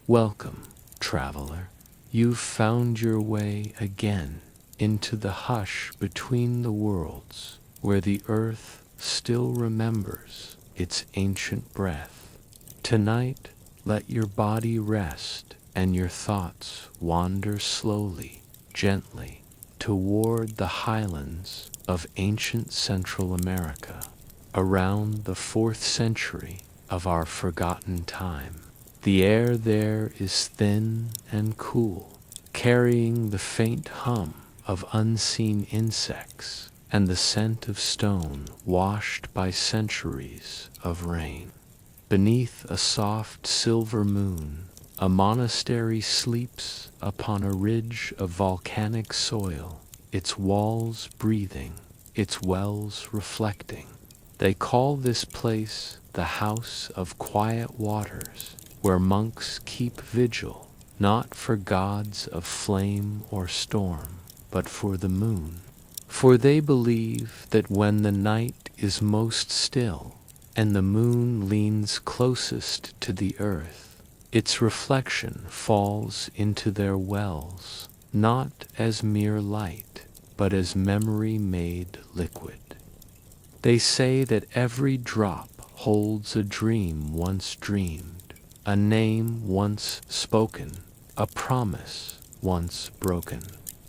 Welcome, traveler. You've found your way again into the hush between the worlds, where the earth still remembers its ancient breath. Tonight, let your body rest and your thoughts wander slowly, gently, toward the highlands of ancient Central America, around the 4th century of our forgotten time. The air there is thin and cool, carrying the faint hum of unseen insects and the scent of stone washed by centuries of rain. Beneath a soft silver moon, a monastery sleeps upon a ridge of volcanic soil, its walls breathing, its wells reflecting. They call this place the House of Quiet Waters, where monks keep vigil, not for gods of flame or storm, but for the moon. For they believe that when the night is most still, and the moon leans closest to the earth, its reflection falls into their wells, not as mere light, but as memory made liquid. They say that every drop holds a dream once dreamed, a name once spoken, a promise once broken.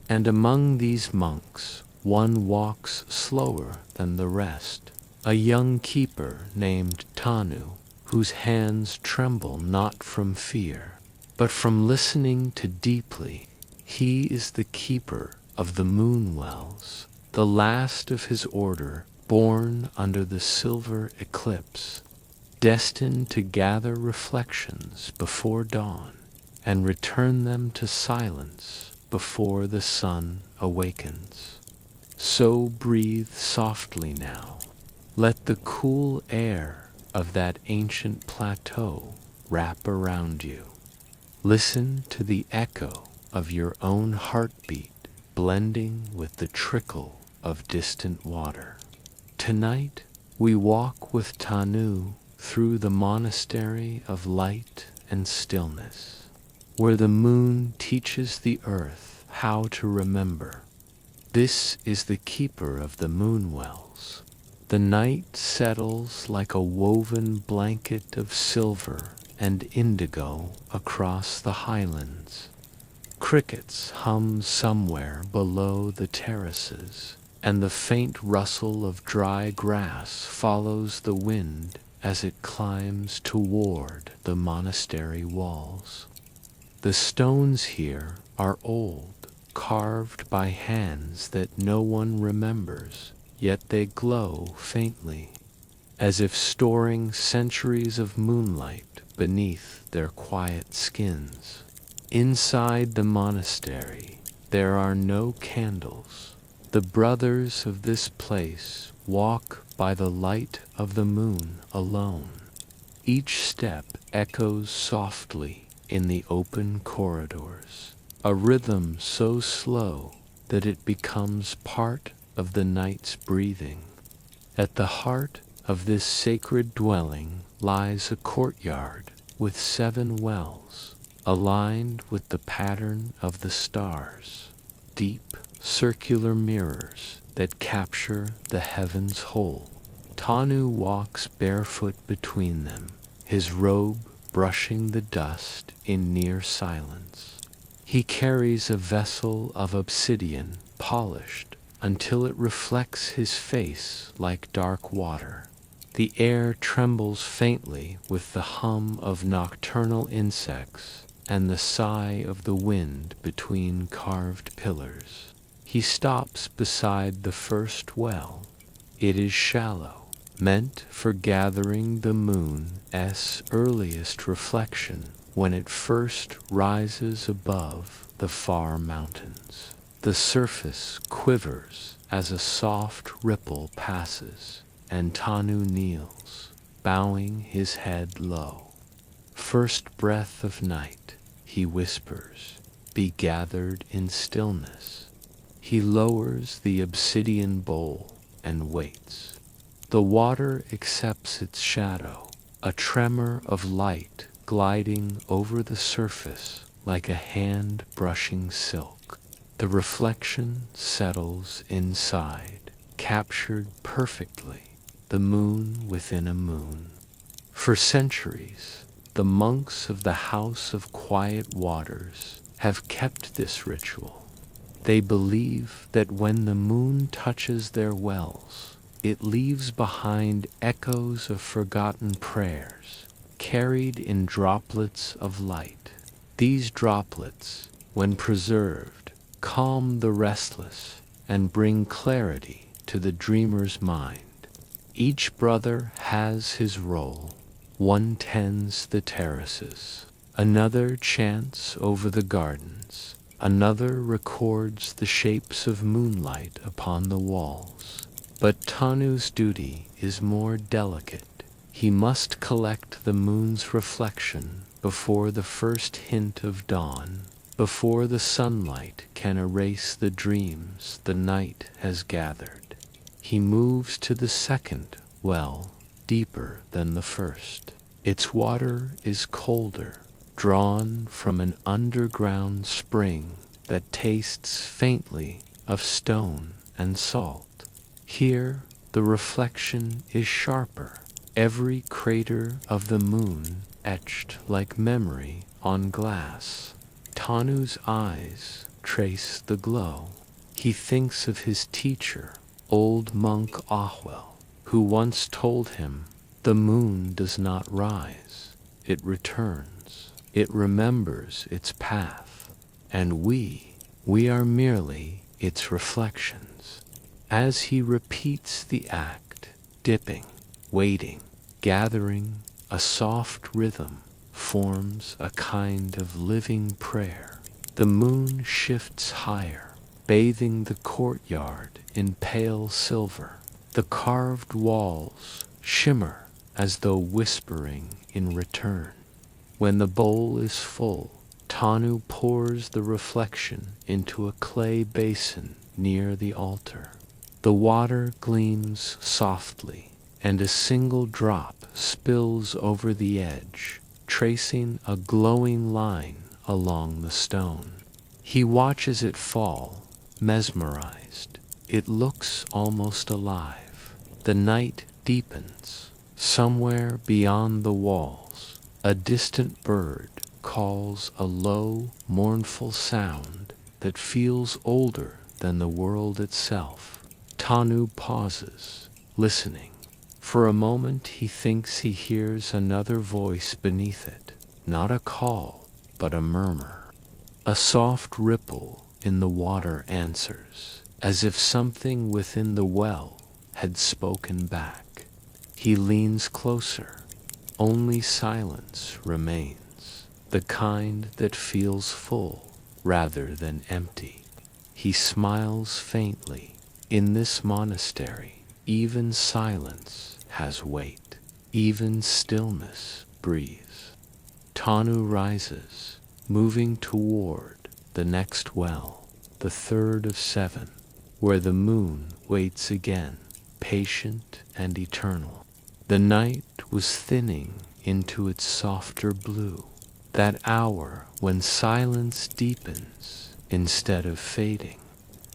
And among these monks, one walks slower than the rest, a young keeper named Tanu, whose hands tremble not from fear, but from listening too deeply. He is the keeper of the moon wells, the last of his order, born under the silver eclipse, destined to gather reflections before dawn and return them to silence before the sun awakens. So breathe softly now. Let the cool air of that ancient plateau wrap around you. Listen to the echo of your own heartbeat blending with the trickle of distant water. Tonight, we walk with Tanu through the monastery of light and stillness, where the moon teaches the earth how to remember. This is the keeper of the moon wells. The night settles like a woven blanket of silver and indigo across the highlands. Crickets hum somewhere below the terraces, and the faint rustle of dry grass follows the wind as it climbs toward the monastery walls. The stones here are old, carved by hands that no one remembers, yet they glow faintly, as if storing centuries of moonlight beneath their quiet skins. Inside the monastery, there are no candles. The brothers of this place walk by the light of the moon alone. Each step echoes softly in the open corridors, a rhythm so slow that it becomes part of the night's breathing. At the heart of this sacred dwelling lies a courtyard with 7 wells, aligned with the pattern of the stars, deep circular mirrors that capture the heavens whole. Tanu walks barefoot between them, his robe brushing the dust in near silence. He carries a vessel of obsidian, polished until it reflects his face like dark water. The air trembles faintly with the hum of nocturnal insects and the sigh of the wind between carved pillars. He stops beside the first well. It is shallow, meant for gathering the moon's earliest reflection when it first rises above the far mountains. The surface quivers as a soft ripple passes, and Tanu kneels, bowing his head low. First breath of night, he whispers, be gathered in stillness. He lowers the obsidian bowl and waits. The water accepts its shadow, a tremor of light gliding over the surface like a hand brushing silk. The reflection settles inside, captured perfectly, the moon within a moon. For centuries, the monks of the House of Quiet Waters have kept this ritual. They believe that when the moon touches their wells, it leaves behind echoes of forgotten prayers, carried in droplets of light. These droplets, when preserved, calm the restless and bring clarity to the dreamer's mind. Each brother has his role. One tends the terraces, another chants over the gardens, another records the shapes of moonlight upon the walls. But Tanu's duty is more delicate. He must collect the moon's reflection before the first hint of dawn, before the sunlight can erase the dreams the night has gathered. He moves to the second well, deeper than the first. Its water is colder, drawn from an underground spring that tastes faintly of stone and salt. Here, the reflection is sharper, every crater of the moon etched like memory on glass. Tanu's eyes trace the glow. He thinks of his teacher, old monk Ahwel, who once told him, "The moon does not rise, it returns. It remembers its path, and we are merely its reflections." As he repeats the act, dipping, waiting, gathering, a soft rhythm forms a kind of living prayer. The moon shifts higher, bathing the courtyard in pale silver. The carved walls shimmer as though whispering in return. When the bowl is full, Tanu pours the reflection into a clay basin near the altar. The water gleams softly, and a single drop spills over the edge, tracing a glowing line along the stone. He watches it fall, mesmerized. It looks almost alive. The night deepens. Somewhere beyond the walls, a distant bird calls a low, mournful sound that feels older than the world itself. Tanu pauses, listening. For a moment he thinks he hears another voice beneath it, not a call, but a murmur. A soft ripple in the water answers, as if something within the well had spoken back. He leans closer. Only silence remains, the kind that feels full rather than empty. He smiles faintly. In this monastery, even silence has weight. Even stillness breathes. Tanu rises, moving toward the next well, the third of 7, where the moon waits again, patient and eternal. The night was thinning into its softer blue, that hour when silence deepens instead of fading.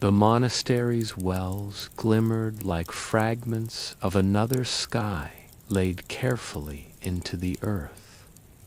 The monastery's wells glimmered like fragments of another sky laid carefully into the earth.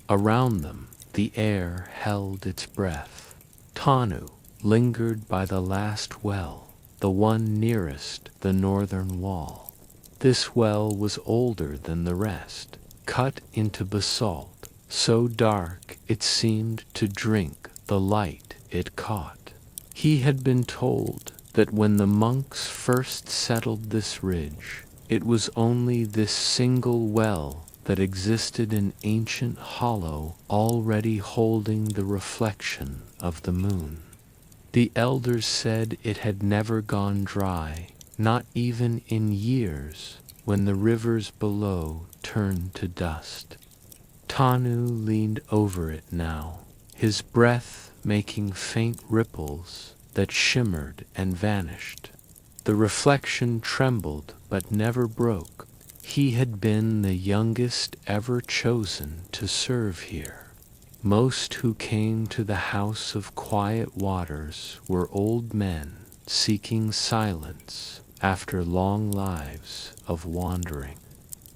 Around them, the air held its breath. Tanu lingered by the last well, the one nearest the northern wall. This well was older than the rest, cut into basalt, so dark it seemed to drink the light it caught. He had been told that when the monks first settled this ridge, it was only this single well that existed in ancient hollow already holding the reflection of the moon. The elders said it had never gone dry, not even in years when the rivers below turned to dust. Tanu leaned over it now, his breath making faint ripples that shimmered and vanished. The reflection trembled but never broke. He had been the youngest ever chosen to serve here. Most who came to the House of Quiet Waters were old men seeking silence after long lives of wandering.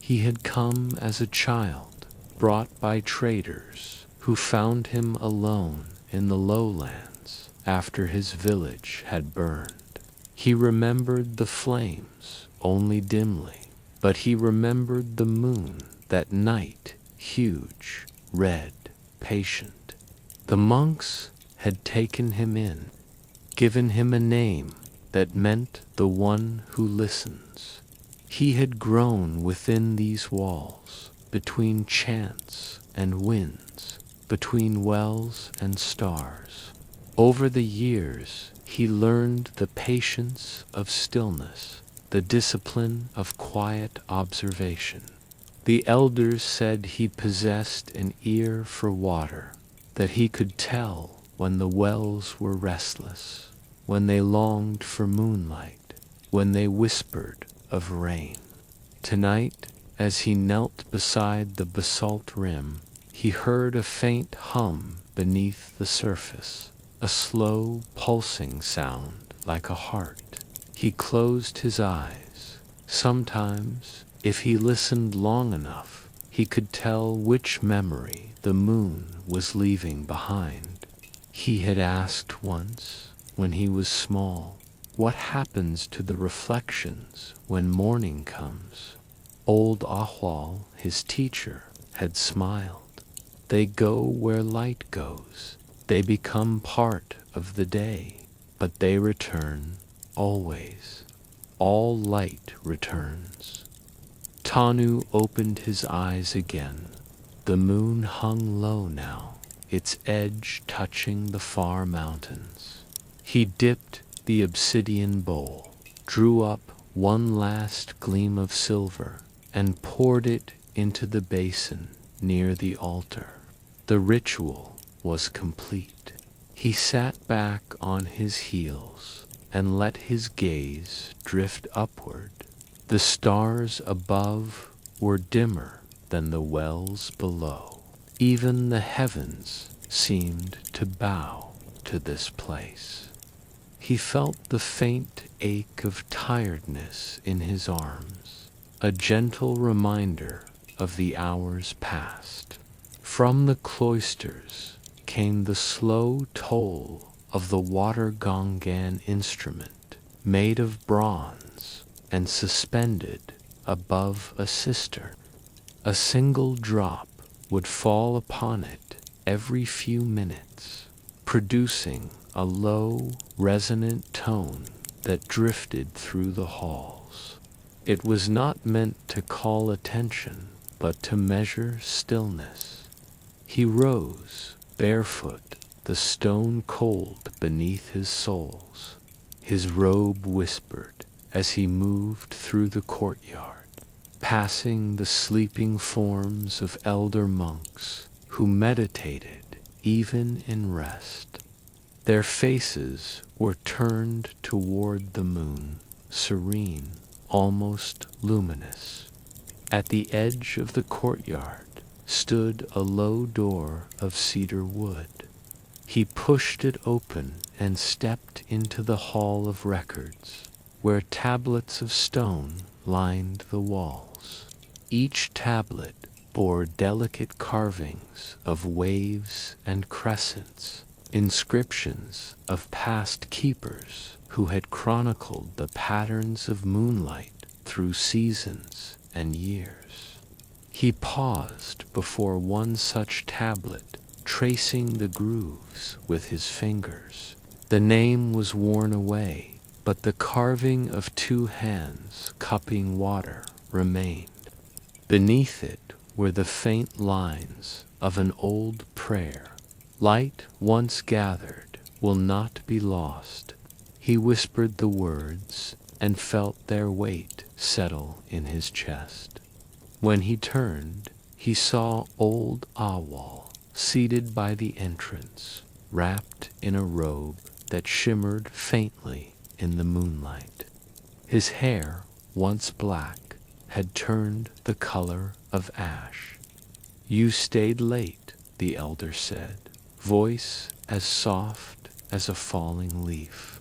He had come as a child, brought by traders who found him alone in the lowlands after his village had burned. He remembered the flames only dimly, but he remembered the moon that night, huge, red, patient. The monks had taken him in, given him a name that meant the one who listens. He had grown within these walls, between chants and winds, between wells and stars. Over the years, he learned the patience of stillness, the discipline of quiet observation. The elders said he possessed an ear for water, that he could tell when the wells were restless, when they longed for moonlight, when they whispered of rain. Tonight, as he knelt beside the basalt rim, he heard a faint hum beneath the surface, a slow, pulsing sound like a heart. He closed his eyes. Sometimes, if he listened long enough, he could tell which memory the moon was leaving behind. He had asked once, when he was small, what happens to the reflections when morning comes? Old Ahwal, his teacher, had smiled. They go where light goes. They become part of the day, but they return always. All light returns. Tanu opened his eyes again. The moon hung low now, its edge touching the far mountains. He dipped the obsidian bowl, drew up one last gleam of silver, and poured it into the basin near the altar. The ritual was complete. He sat back on his heels and let his gaze drift upward. The stars above were dimmer than the wells below. Even the heavens seemed to bow to this place. He felt the faint ache of tiredness in his arms, a gentle reminder of the hours past. From the cloisters came the slow toll of the water gongan instrument, made of bronze and suspended above a cistern. A single drop would fall upon it every few minutes, producing a low, resonant tone that drifted through the halls. It was not meant to call attention, but to measure stillness. He rose, barefoot, the stone cold beneath his soles. His robe whispered as he moved through the courtyard, passing the sleeping forms of elder monks who meditated even in rest. Their faces were turned toward the moon, serene, almost luminous. At the edge of the courtyard stood a low door of cedar wood. He pushed it open and stepped into the hall of records, where tablets of stone lined the walls. Each tablet bore delicate carvings of waves and crescents, inscriptions of past keepers who had chronicled the patterns of moonlight through seasons and years. He paused before one such tablet, tracing the grooves with his fingers. The name was worn away, but the carving of two hands cupping water remained. Beneath it were the faint lines of an old prayer. Light once gathered will not be lost. He whispered the words and felt their weight settle in his chest. When he turned, he saw old Awal seated by the entrance, wrapped in a robe that shimmered faintly in the moonlight. His hair, once black, had turned the color of ash. "You stayed late," the elder said, voice as soft as a falling leaf.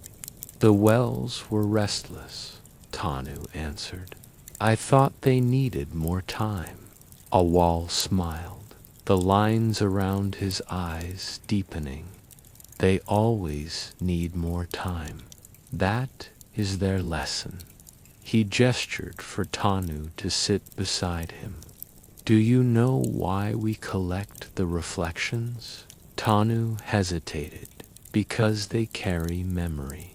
"The wells were restless," Tanu answered. "I thought they needed more time." Awal smiled, the lines around his eyes deepening. "They always need more time. That is their lesson." He gestured for Tanu to sit beside him. "Do you know why we collect the reflections?" Tanu hesitated. "Because they carry memory."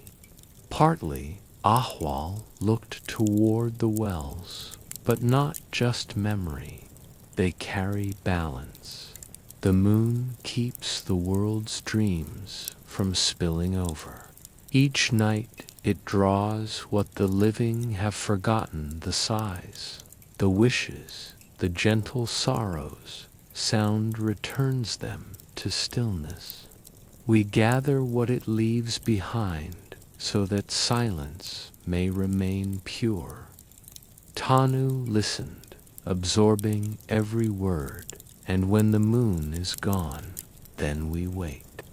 Partly, Ahwal looked toward the wells, but not just memory. They carry balance. The moon keeps the world's dreams from spilling over. Each night it draws what the living have forgotten the sighs, the wishes, the gentle sorrows. Sound returns them to stillness. We gather what it leaves behind so that silence may remain pure. Tanu listened, absorbing every word, and when the moon is gone, then we wait.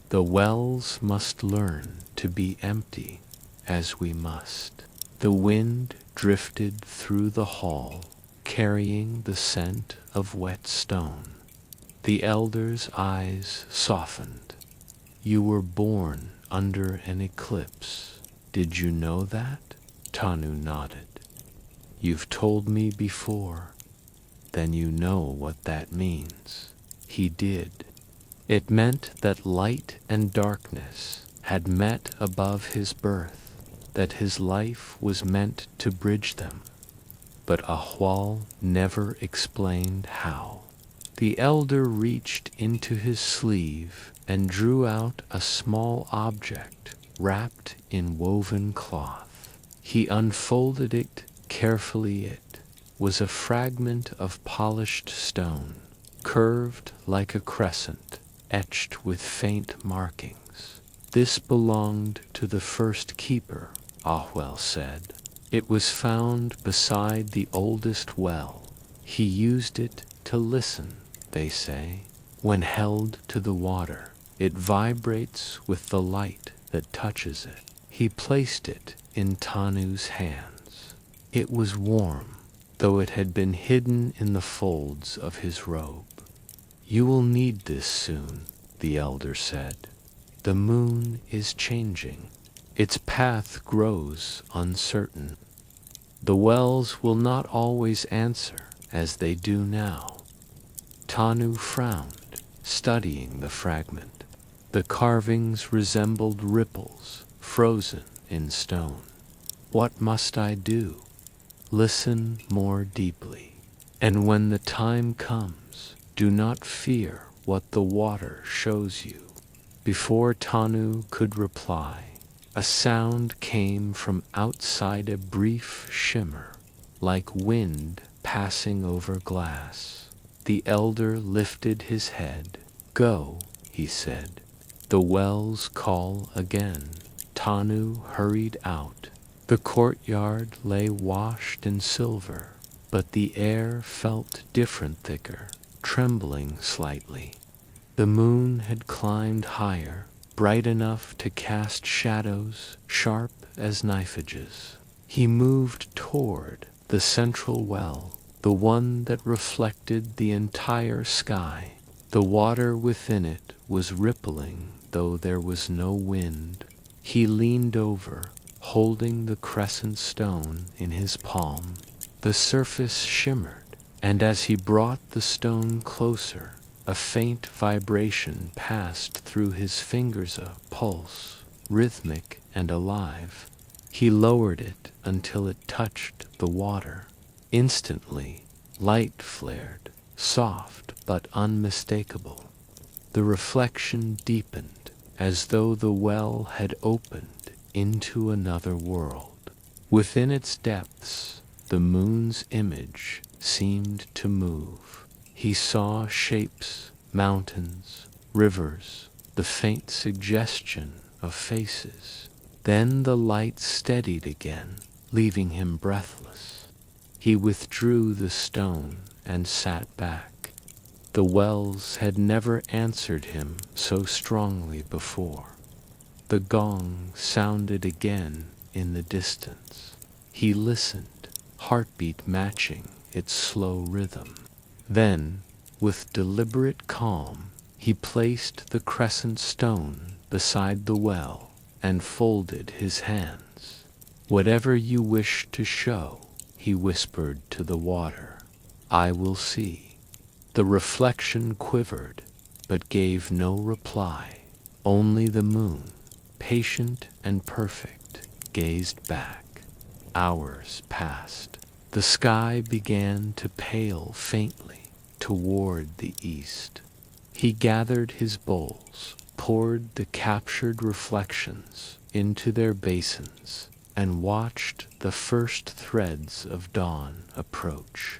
The wells must learn to be empty, as we must. The wind drifted through the hall, carrying the scent of wet stone. The elder's eyes softened. "You were born under an eclipse. Did you know that?" Tanu nodded. "You've told me before." "Then you know what that means." He did. It meant that light and darkness had met above his birth, that his life was meant to bridge them. But Ahwal never explained how. The elder reached into his sleeve and drew out a small object wrapped in woven cloth. He unfolded it carefully. It was a fragment of polished stone, curved like a crescent, etched with faint markings. "This belonged to the first keeper," Ahwal said. "It was found beside the oldest well. He used it to listen, they say. When held to the water, it vibrates with the light that touches it." He placed it in Tanu's hands. It was warm, though it had been hidden in the folds of his robe. "You will need this soon," the elder said. "The moon is changing. Its path grows uncertain. The wells will not always answer as they do now." Tanu frowned, studying the fragment. The carvings resembled ripples, frozen in stone. "What must I do?" "Listen more deeply. And when the time comes, do not fear what the water shows you." Before Tanu could reply, a sound came from outside, a brief shimmer, like wind passing over glass. The elder lifted his head. "Go," he said. "The wells call again." Tanu hurried out. The courtyard lay washed in silver, but the air felt different, thicker, trembling slightly. The moon had climbed higher, bright enough to cast shadows sharp as knife edges. He moved toward the central well, the one that reflected the entire sky. The water within it was rippling, though there was no wind. He leaned over, holding the crescent stone in his palm. The surface shimmered, and as he brought the stone closer, a faint vibration passed through his fingers, a pulse, rhythmic and alive. He lowered it until it touched the water. Instantly, light flared, soft but unmistakable. The reflection deepened, as though the well had opened into another world. Within its depths, the moon's image seemed to move. He saw shapes, mountains, rivers, the faint suggestion of faces. Then the light steadied again, leaving him breathless. He withdrew the stone and sat back. The wells had never answered him so strongly before. The gong sounded again in the distance. He listened, heartbeat matching its slow rhythm. Then, with deliberate calm, he placed the crescent stone beside the well and folded his hands. "Whatever you wish to show," he whispered to the water, "I will see." The reflection quivered, but gave no reply. Only the moon, patient and perfect, gazed back. Hours passed. The sky began to pale faintly toward the east. He gathered his bowls, poured the captured reflections into their basins, and watched the first threads of dawn approach.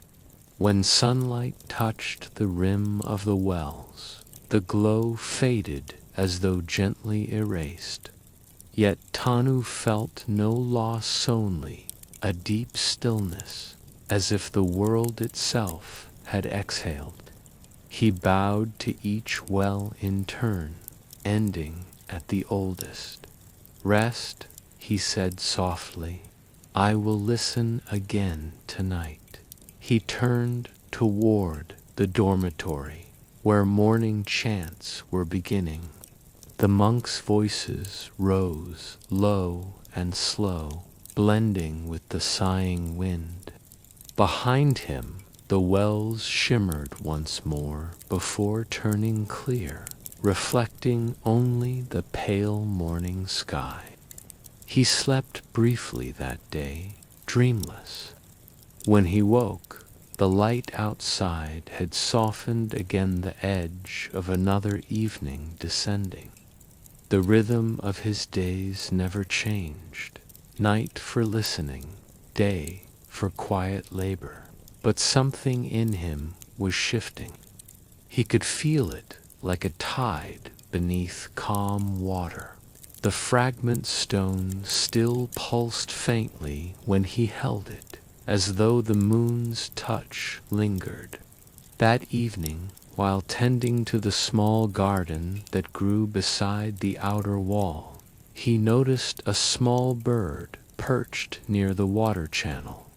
When sunlight touched the rim of the wells, the glow faded as though gently erased. Yet Tanu felt no loss only, a deep stillness, as if the world itself had exhaled. He bowed to each well in turn, ending at the oldest. "Rest," he said softly. "I will listen again tonight." He turned toward the dormitory, where morning chants were beginning. The monks' voices rose low and slow, blending with the sighing wind. Behind him, the wells shimmered once more before turning clear, reflecting only the pale morning sky. He slept briefly that day, dreamless. When he woke, the light outside had softened again the edge of another evening descending. The rhythm of his days never changed, night for listening, day for quiet labor. But something in him was shifting. He could feel it like a tide beneath calm water. The fragment stone still pulsed faintly when he held it, as though the moon's touch lingered. That evening, while tending to the small garden that grew beside the outer wall, he noticed a small bird perched near the water channel.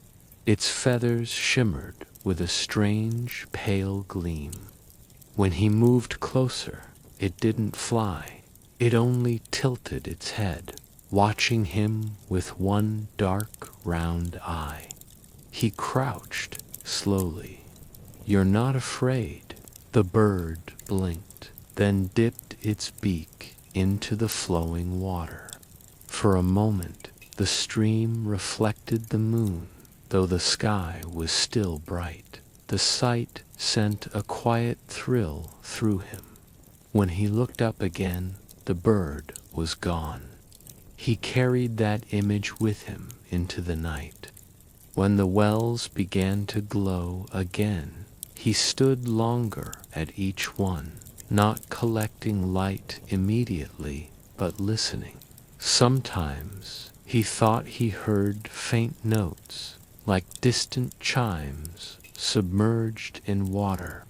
Its feathers shimmered with a strange, pale gleam. When he moved closer, it didn't fly. It only tilted its head, watching him with one dark, round eye. He crouched slowly. "You're not afraid?" The bird blinked, then dipped its beak into the flowing water. For a moment, the stream reflected the moon, though the sky was still bright. The sight sent a quiet thrill through him. When he looked up again, the bird was gone. He carried that image with him into the night. When the wells began to glow again, he stood longer at each one, not collecting light immediately, but listening. Sometimes he thought he heard faint notes, like distant chimes submerged in water.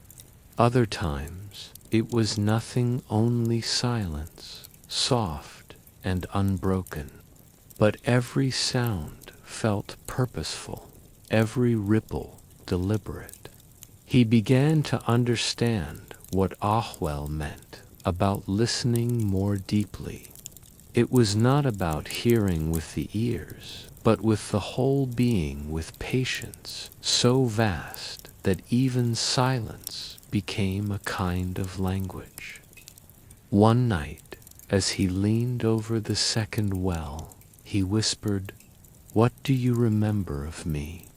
Other times it was nothing, only silence, soft and unbroken. But every sound felt purposeful, every ripple deliberate. He began to understand what Ahwel meant about listening more deeply. It was not about hearing with the ears, but with the whole being, with patience so vast that even silence became a kind of language. One night, as he leaned over the second well, he whispered, "What do you remember of me?"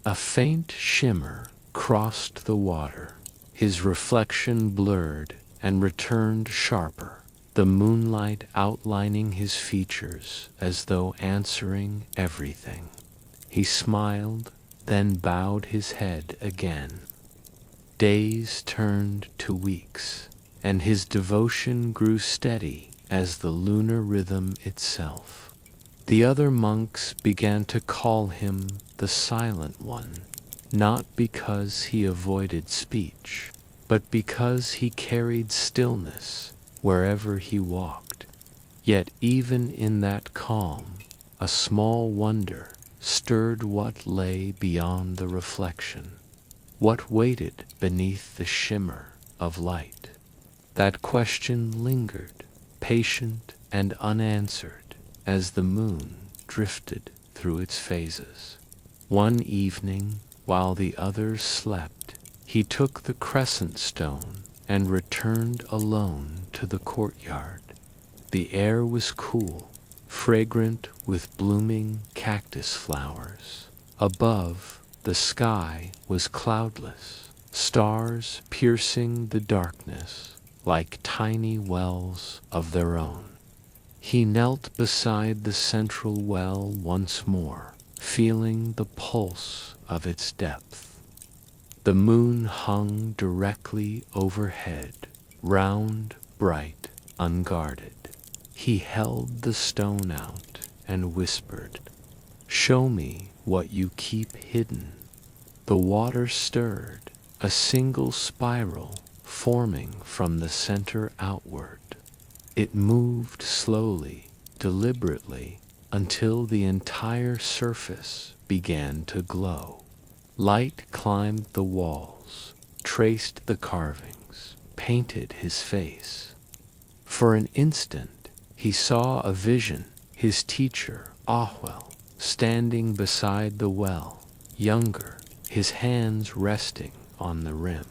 A faint shimmer crossed the water. His reflection blurred and returned sharper, the moonlight outlining his features as though answering everything. He smiled, then bowed his head again. Days turned to weeks, and his devotion grew steady as the lunar rhythm itself. The other monks began to call him the silent one, not because he avoided speech, but because he carried stillness wherever he walked. Yet even in that calm, a small wonder stirred what lay beyond the reflection, what waited beneath the shimmer of light. That question lingered, patient and unanswered, as the moon drifted through its phases. One evening, while the others slept, he took the crescent stone and returned alone to the courtyard. The air was cool, fragrant with blooming cactus flowers. Above, the sky was cloudless, stars piercing the darkness like tiny wells of their own. He knelt beside the central well once more, feeling the pulse of its depth. The moon hung directly overhead, round, bright, unguarded. He held the stone out and whispered, "Show me what you keep hidden." The water stirred, a single spiral forming from the center outward. It moved slowly, deliberately, until the entire surface began to glow. Light climbed the walls, traced the carvings, painted his face. For an instant, he saw a vision, his teacher, Ahwel, standing beside the well, younger, his hands resting on the rim.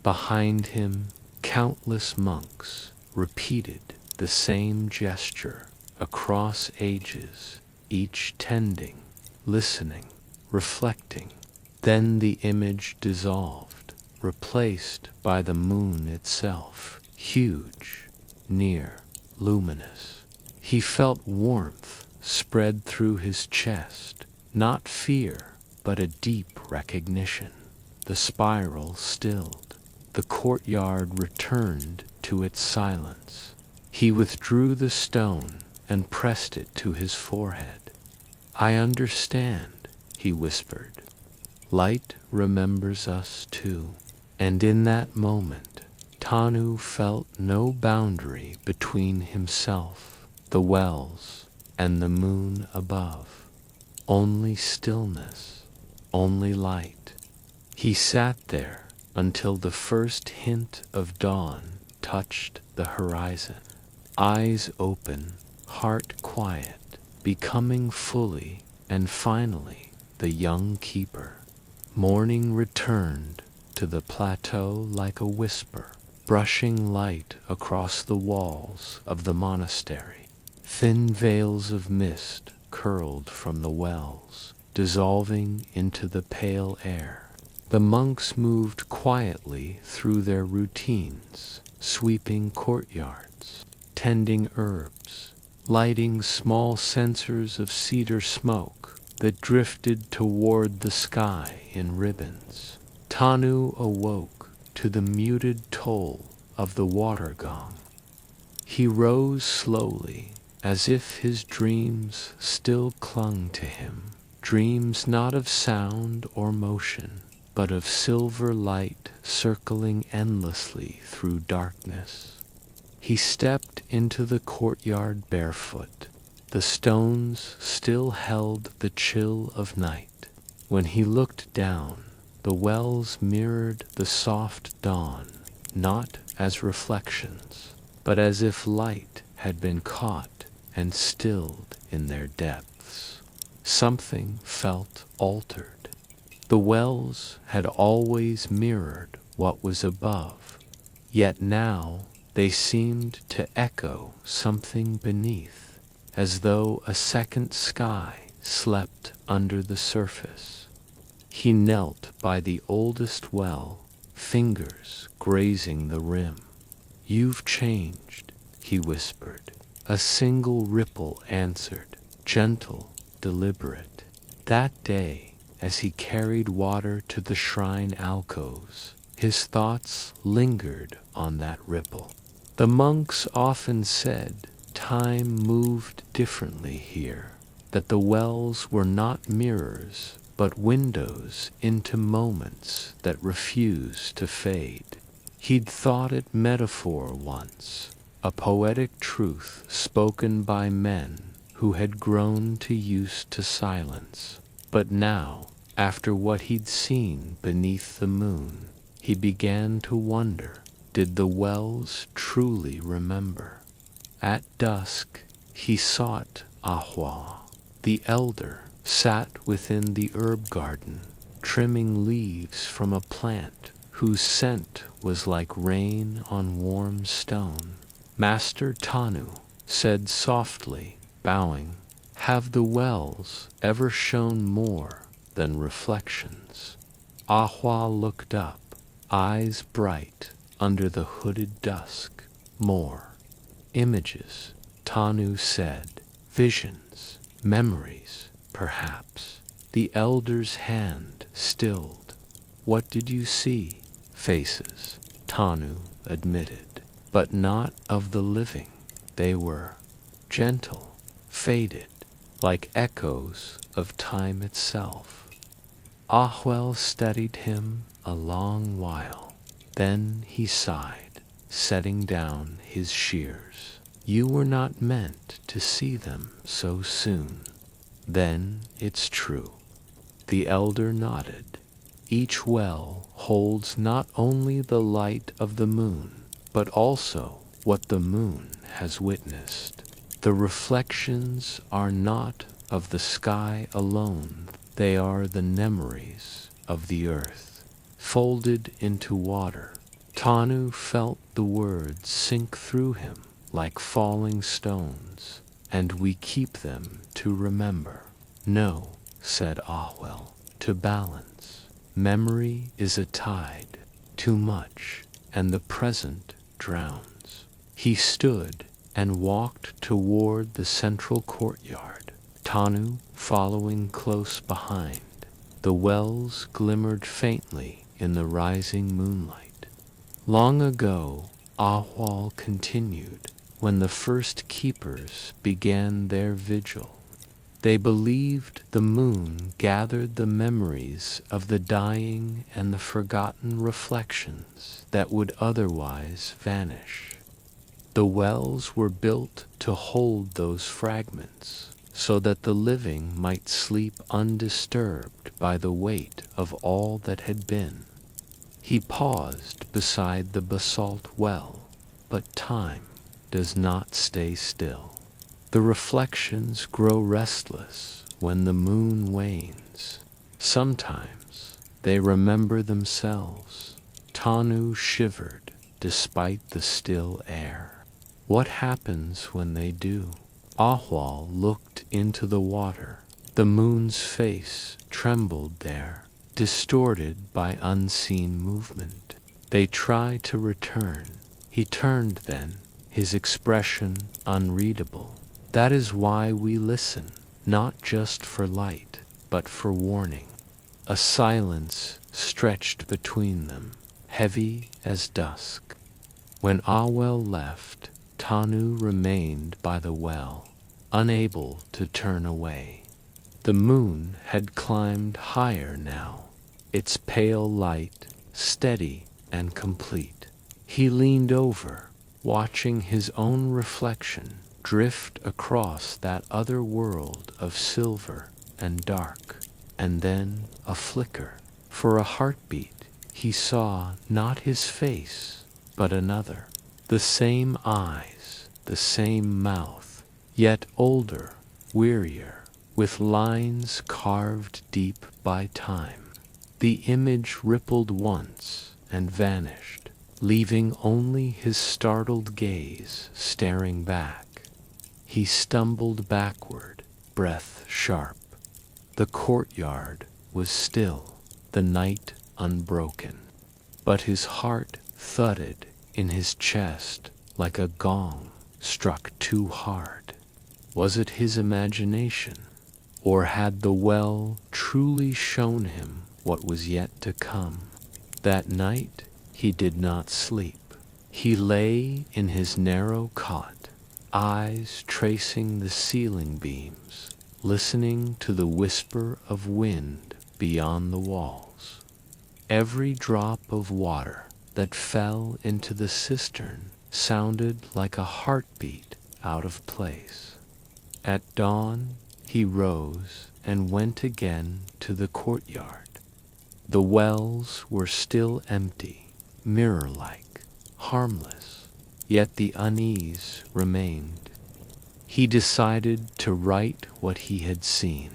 Behind him, countless monks repeated the same gesture across ages, each tending, listening, reflecting. Then the image dissolved, replaced by the moon itself, huge, near, luminous. He felt warmth spread through his chest, not fear, but a deep recognition. The spiral stilled. The courtyard returned to its silence. He withdrew the stone and pressed it to his forehead. "I understand," he whispered. "Light remembers us too." And in that moment, Tanu felt no boundary between himself, the wells, and the moon above. Only stillness, only light. He sat there until the first hint of dawn touched the horizon. Eyes open, heart quiet, becoming fully and finally the young keeper. Morning returned to the plateau like a whisper, brushing light across the walls of the monastery. Thin veils of mist curled from the wells, dissolving into the pale air. The monks moved quietly through their routines, sweeping courtyards, tending herbs, lighting small censers of cedar smoke that drifted toward the sky in ribbons. Tanu awoke to the muted toll of the water gong. He rose slowly, as if his dreams still clung to him, dreams not of sound or motion, but of silver light circling endlessly through darkness. He stepped into the courtyard barefoot. The stones still held the chill of night. When he looked down, the wells mirrored the soft dawn, not as reflections, but as if light had been caught and stilled in their depths. Something felt altered. The wells had always mirrored what was above, yet now they seemed to echo something beneath, as though a second sky slept under the surface. He knelt by the oldest well, fingers grazing the rim. "You've changed," he whispered. A single ripple answered, gentle, deliberate. That day, as he carried water to the shrine alcoves, his thoughts lingered on that ripple. The monks often said time moved differently here, that the wells were not mirrors, but windows into moments that refuse to fade. He'd thought it metaphor once, a poetic truth spoken by men who had grown too used to silence. But now, after what he'd seen beneath the moon, he began to wonder, did the Wells truly remember? At dusk, he sought Ahwa. The elder sat within the herb garden, trimming leaves from a plant whose scent was like rain on warm stone. Master Tanu said softly, bowing, "Have the Wells ever shown more than reflections?" Ahwa looked up, eyes bright under the hooded dusk. "More. Images," Tanu said. "Visions, memories, perhaps." The elder's hand stilled. "What did you see?" "Faces," Tanu admitted, "but not of the living. They were gentle, faded, like echoes of time itself." Ahwel studied him a long while. Then he sighed, setting down his shears. "You were not meant to see them so soon." "Then it's true." The elder nodded. "Each well holds not only the light of the moon, but also what the moon has witnessed. The reflections are not of the sky alone, they are the memories of the earth, folded into water." Tanu felt the words sink through him like falling stones. "And we keep them to remember." "No," said Ahwel, "to balance. Memory is a tide, too much, and the present drowns." He stood and walked toward the central courtyard, Tanu following close behind. The wells glimmered faintly in the rising moonlight. "Long ago," Ahwal continued, "when the first keepers began their vigil, they believed the moon gathered the memories of the dying and the forgotten reflections that would otherwise vanish. The wells were built to hold those fragments, so that the living might sleep undisturbed by the weight of all that had been." He paused beside the basalt well, but time does not stay still. The reflections grow restless when the moon wanes. Sometimes they remember themselves. Tanu shivered despite the still air. "What happens when they do?" Ahwal looked into the water. The moon's face trembled there, distorted by unseen movement. "They try to return." He turned then, his expression unreadable. "That is why we listen, not just for light, but for warning." A silence stretched between them, heavy as dusk. When Awel left, Tanu remained by the well, unable to turn away. The moon had climbed higher now, its pale light steady and complete. He leaned over, watching his own reflection drift across that other world of silver and dark, and then a flicker. For a heartbeat, he saw not his face, but another. The same eyes, the same mouth, yet older, wearier, with lines carved deep by time. The image rippled once and vanished, leaving only his startled gaze staring back. He stumbled backward, breath sharp. The courtyard was still, the night unbroken, but his heart thudded in his chest like a gong struck too hard. Was it his imagination? Or had the well truly shown him what was yet to come? That night he did not sleep. He lay in his narrow cot, eyes tracing the ceiling beams, listening to the whisper of wind beyond the walls. Every drop of water that fell into the cistern sounded like a heartbeat out of place. At dawn, he rose and went again to the courtyard. The wells were still empty, mirror-like, harmless, yet the unease remained. He decided to write what he had seen.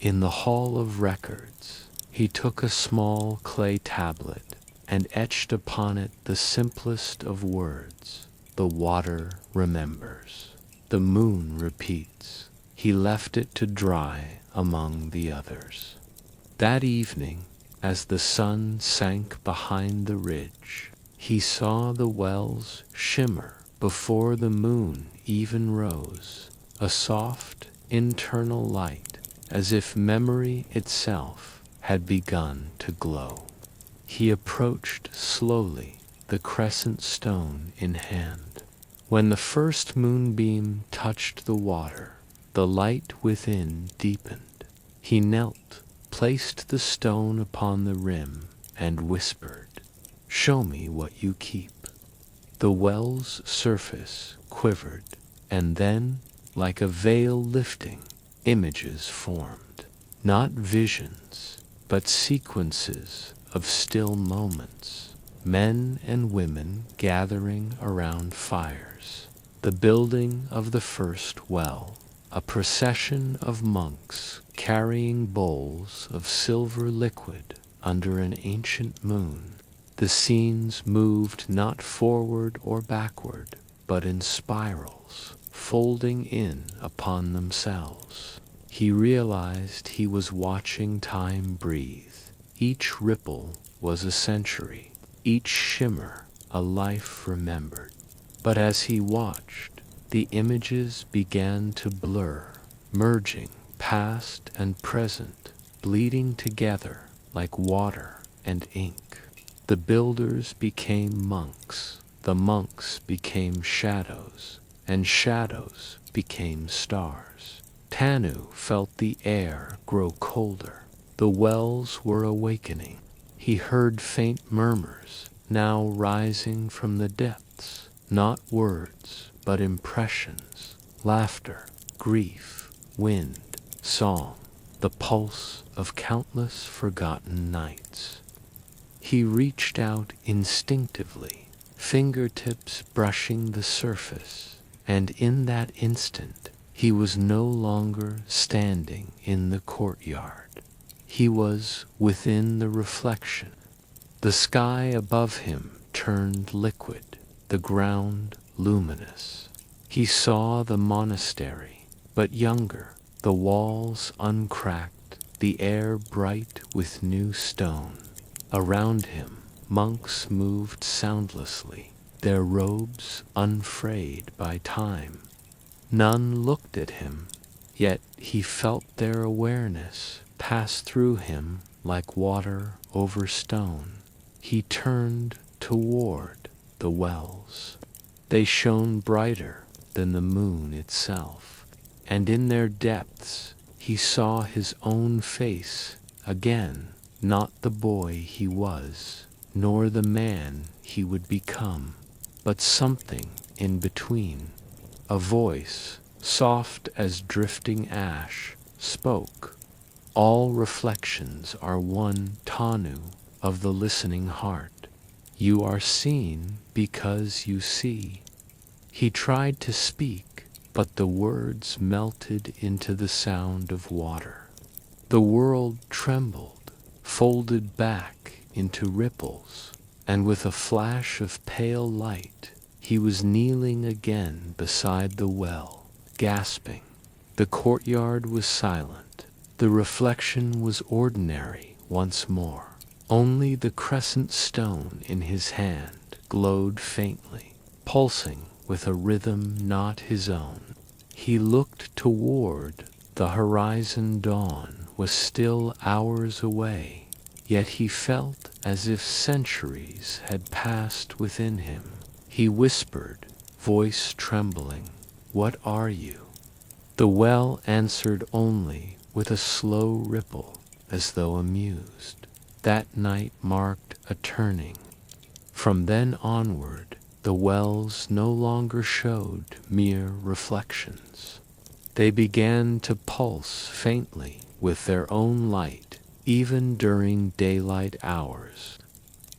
In the Hall of Records, he took a small clay tablet and etched upon it the simplest of words. The water remembers. The moon repeats. He left it to dry among the others. That evening, as the sun sank behind the ridge, he saw the wells shimmer before the moon even rose, a soft internal light, as if memory itself had begun to glow. He approached slowly, the crescent stone in hand. When the first moonbeam touched the water, the light within deepened. He knelt, placed the stone upon the rim, and whispered, "Show me what you keep." The well's surface quivered, and then, like a veil lifting, images formed. Not visions, but sequences of still moments. Men and women gathering around fires. The building of the first well. A procession of monks carrying bowls of silver liquid under an ancient moon. The scenes moved not forward or backward, but in spirals, folding in upon themselves. He realized he was watching time breathe. Each ripple was a century, each shimmer a life remembered. But as he watched, the images began to blur, merging past and present, bleeding together like water and ink. The builders became monks, the monks became shadows, and shadows became stars. Tanu felt the air grow colder. The wells were awakening. He heard faint murmurs, now rising from the depths, not words, but impressions, laughter, grief, wind, song, the pulse of countless forgotten nights. He reached out instinctively, fingertips brushing the surface, and in that instant he was no longer standing in the courtyard. He was within the reflection. The sky above him turned liquid, the ground luminous. He saw the monastery, but younger, the walls uncracked, the air bright with new stone. Around him, monks moved soundlessly, their robes unfrayed by time. None looked at him, yet he felt their awareness pass through him like water over stone. He turned toward the wells. They shone brighter than the moon itself, and in their depths he saw his own face again, not the boy he was, nor the man he would become, but something in between. A voice, soft as drifting ash, spoke. All reflections are one Tanu of the listening heart. You are seen because you see. He tried to speak, but the words melted into the sound of water. The world trembled, folded back into ripples, and with a flash of pale light, he was kneeling again beside the well, gasping. The courtyard was silent. The reflection was ordinary once more. Only the crescent stone in his hand glowed faintly, pulsing with a rhythm not his own. He looked toward the horizon. Dawn was still hours away, yet he felt as if centuries had passed within him. He whispered, voice trembling, "What are you?" The well answered only with a slow ripple, as though amused. That night marked a turning. From then onward, the wells no longer showed mere reflections. They began to pulse faintly with their own light, even during daylight hours.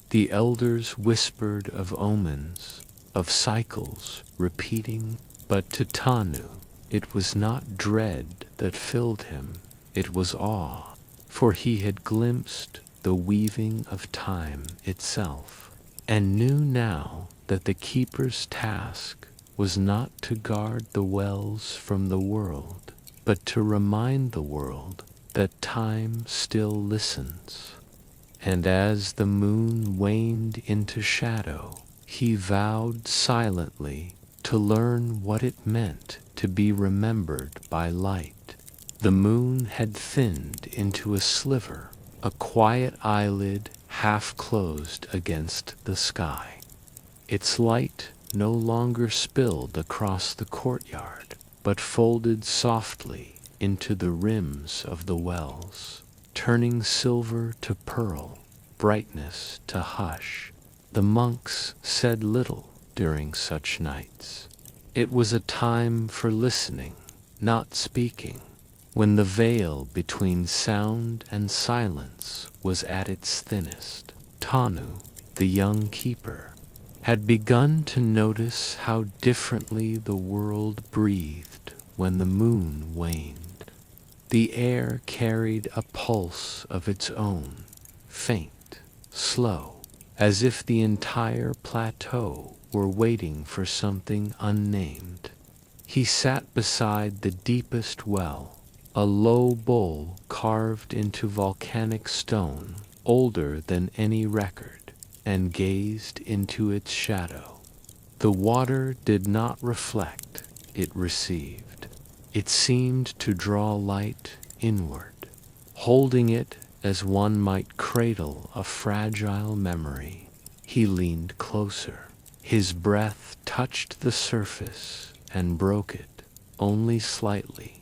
The elders whispered of omens, of cycles repeating, but to Tanu, it was not dread that filled him, it was awe, for he had glimpsed the weaving of time itself, and knew now that the keeper's task was not to guard the wells from the world, but to remind the world that time still listens. And as the moon waned into shadow, he vowed silently to learn what it meant to be remembered by light. The moon had thinned into a sliver, a quiet eyelid half closed against the sky. Its light no longer spilled across the courtyard, but folded softly into the rims of the wells, turning silver to pearl, brightness to hush. The monks said little during such nights. It was a time for listening, not speaking, when the veil between sound and silence was at its thinnest. Tanu, the young keeper, had begun to notice how differently the world breathed when the moon waned. The air carried a pulse of its own, faint, slow, as if the entire plateau were waiting for something unnamed. He sat beside the deepest well, a low bowl carved into volcanic stone, older than any record, and gazed into its shadow. The water did not reflect, it received. It seemed to draw light inward. Holding it as one might cradle a fragile memory, he leaned closer. His breath touched the surface and broke it, only slightly.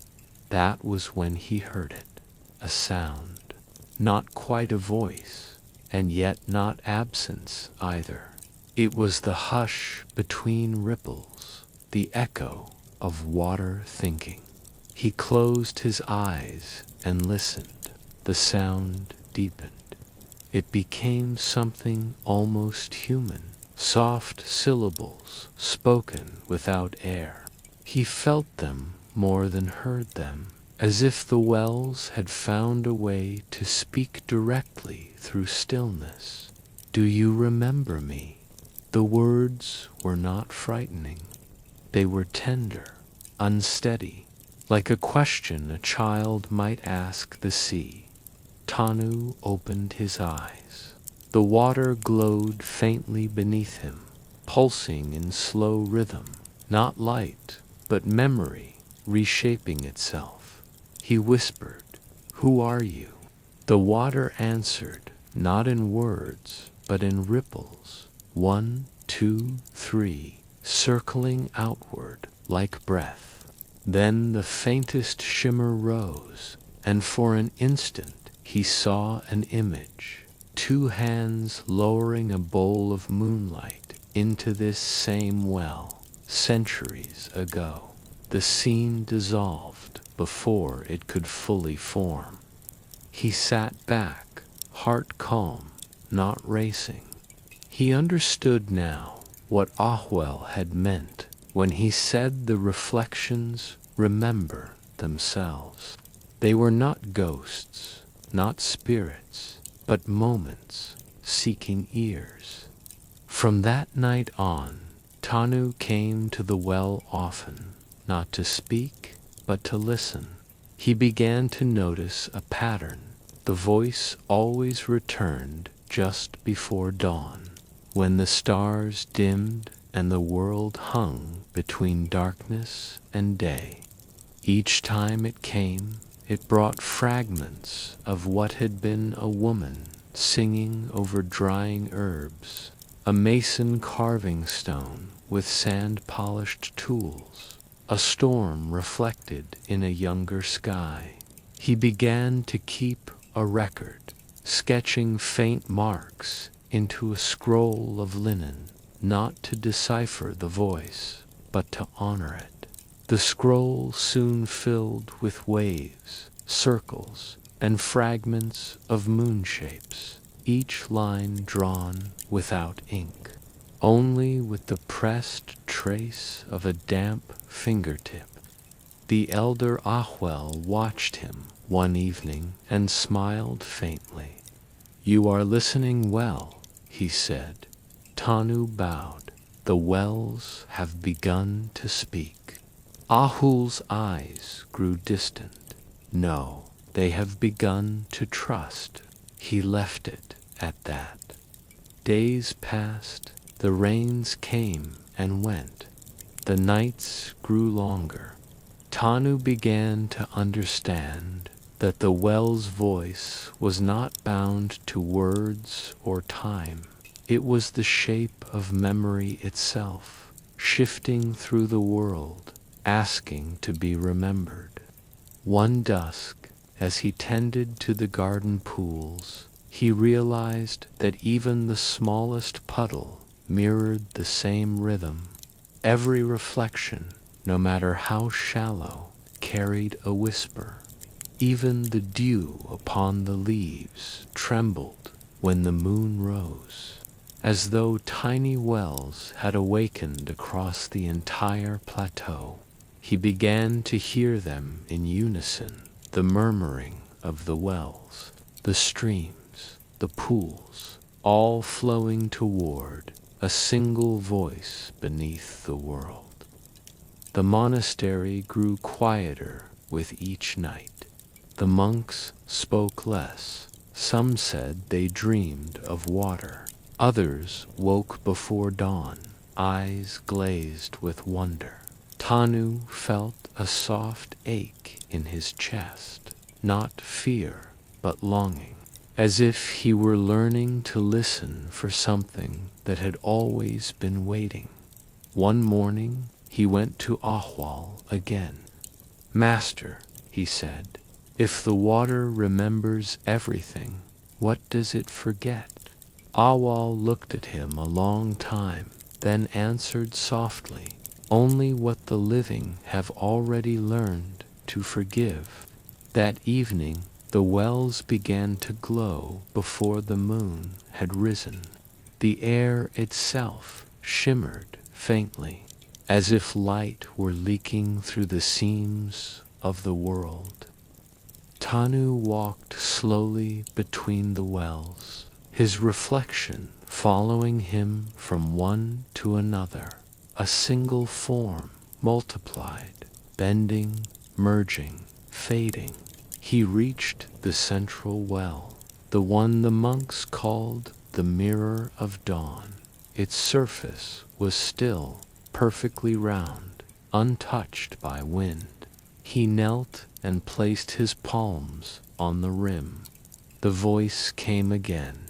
That was when he heard it, a sound, not quite a voice, and yet not absence either. It was the hush between ripples, the echo of water thinking. He closed his eyes and listened. The sound deepened. It became something almost human, soft syllables spoken without air. He felt them more than heard them, as if the wells had found a way to speak directly through stillness. "Do you remember me?" The words were not frightening. They were tender, unsteady, like a question a child might ask the sea. Tanu opened his eyes. The water glowed faintly beneath him, pulsing in slow rhythm, not light, but memory reshaping itself. He whispered, "Who are you?" The water answered, not in words, but in ripples. 1, 2, 3, circling outward like breath. Then the faintest shimmer rose, and for an instant he saw an image. 2 hands lowering a bowl of moonlight into this same well, centuries ago. The scene dissolved before it could fully form. He sat back, heart calm, not racing. He understood now what Ahwel had meant when he said the reflections remember themselves. They were not ghosts, not spirits, but moments seeking ears. From that night on, Tanu came to the well often, not to speak, but to listen. He began to notice a pattern. The voice always returned just before dawn, when the stars dimmed and the world hung between darkness and day. Each time it came, it brought fragments of what had been a woman singing over drying herbs, a mason carving stone with sand-polished tools, a storm reflected in a younger sky. He began to keep a record, sketching faint marks into a scroll of linen, not to decipher the voice, but to honor it. The scroll soon filled with waves, circles, and fragments of moon shapes, each line drawn without ink, only with the pressed trace of a damp fingertip. The elder Ahuel watched him one evening and smiled faintly. "You are listening well," he said. Tanu bowed. "The wells have begun to speak." Ahul's eyes grew distant. "No, they have begun to trust." He left it at that. Days passed, the rains came and went. The nights grew longer. Tanu began to understand that the well's voice was not bound to words or time. It was the shape of memory itself, shifting through the world, asking to be remembered. One dusk, as he tended to the garden pools, he realized that even the smallest puddle mirrored the same rhythm. Every reflection, no matter how shallow, carried a whisper. Even the dew upon the leaves trembled when the moon rose, as though tiny wells had awakened across the entire plateau. He began to hear them in unison, the murmuring of the wells, the streams, the pools, all flowing toward a single voice beneath the world. The monastery grew quieter with each night. The monks spoke less. Some said they dreamed of water. Others woke before dawn, eyes glazed with wonder. Tanu felt a soft ache in his chest, not fear, but longing, as if he were learning to listen for something that had always been waiting. One morning, he went to Ahwal again. "Master," he said, "if the water remembers everything, what does it forget?" Ahwal looked at him a long time, then answered softly, "Only what the living have already learned to forgive." That evening, the wells began to glow before the moon had risen. The air itself shimmered faintly, as if light were leaking through the seams of the world. Tanu walked slowly between the wells, his reflection following him from one to another, a single form multiplied, bending, merging, fading. He reached the central well, the one the monks called the Mirror of Dawn. Its surface was still, perfectly round, untouched by wind. He knelt and placed his palms on the rim. The voice came again,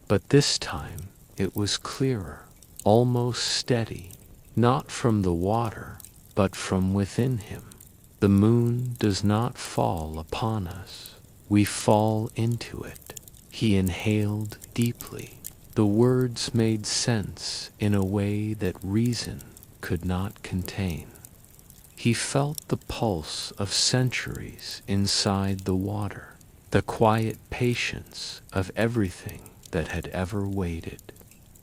but this time it was clearer, almost steady, not from the water, but from within him. "The moon does not fall upon us. We fall into it." He inhaled deeply. The words made sense in a way that reason could not contain. He felt the pulse of centuries inside the water, the quiet patience of everything that had ever waited.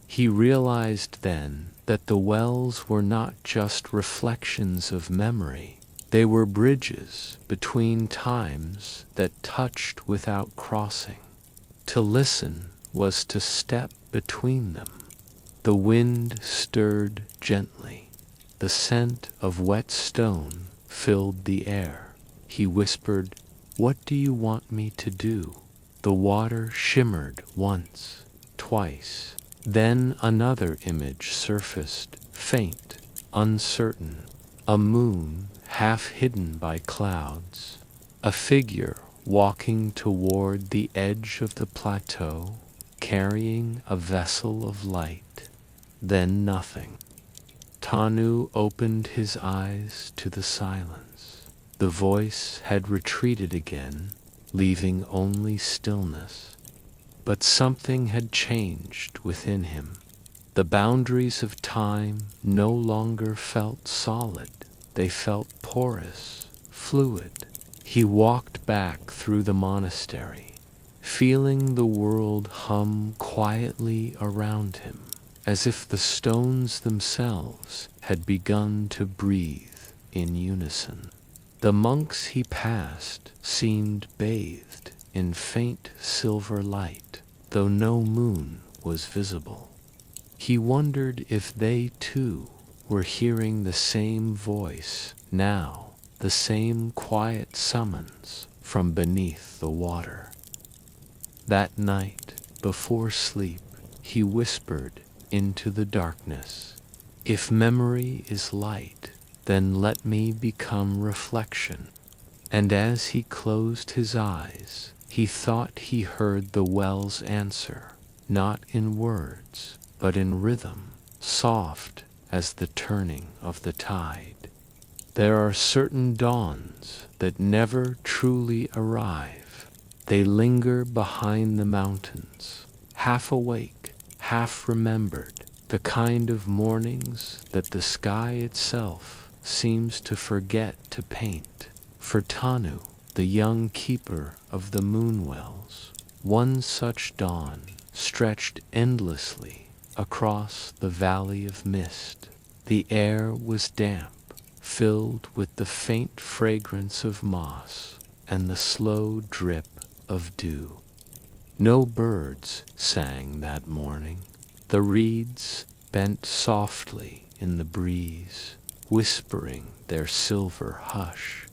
He realized then that the wells were not just reflections of memory. They were bridges between times that touched without crossing. To listen was to step between them. The wind stirred gently. The scent of wet stone filled the air. He whispered, "What do you want me to do?" The water shimmered once, twice. Then another image surfaced, faint, uncertain. A moon half hidden by clouds. A figure walking toward the edge of the plateau, carrying a vessel of light. Then nothing. Tanu opened his eyes to the silence. The voice had retreated again, leaving only stillness. But something had changed within him. The boundaries of time no longer felt solid. They felt porous, fluid. He walked back through the monastery, feeling the world hum quietly around him, as if the stones themselves had begun to breathe in unison. The monks he passed seemed bathed in faint silver light, though no moon was visible. He wondered if they, too, were hearing the same voice now, the same quiet summons from beneath the water. That night, before sleep, he whispered into the darkness, "If memory is light, then let me become reflection." And as he closed his eyes, he thought he heard the well's answer, not in words, but in rhythm, soft as the turning of the tide. There are certain dawns that never truly arrive. They linger behind the mountains, half awake, half remembered, the kind of mornings that the sky itself seems to forget to paint. For Tanu, the young keeper of the moon wells, one such dawn stretched endlessly across the valley of mist. The air was damp, filled with the faint fragrance of moss and the slow drip of dew. No birds sang that morning. The reeds bent softly in the breeze, whispering their silver hush.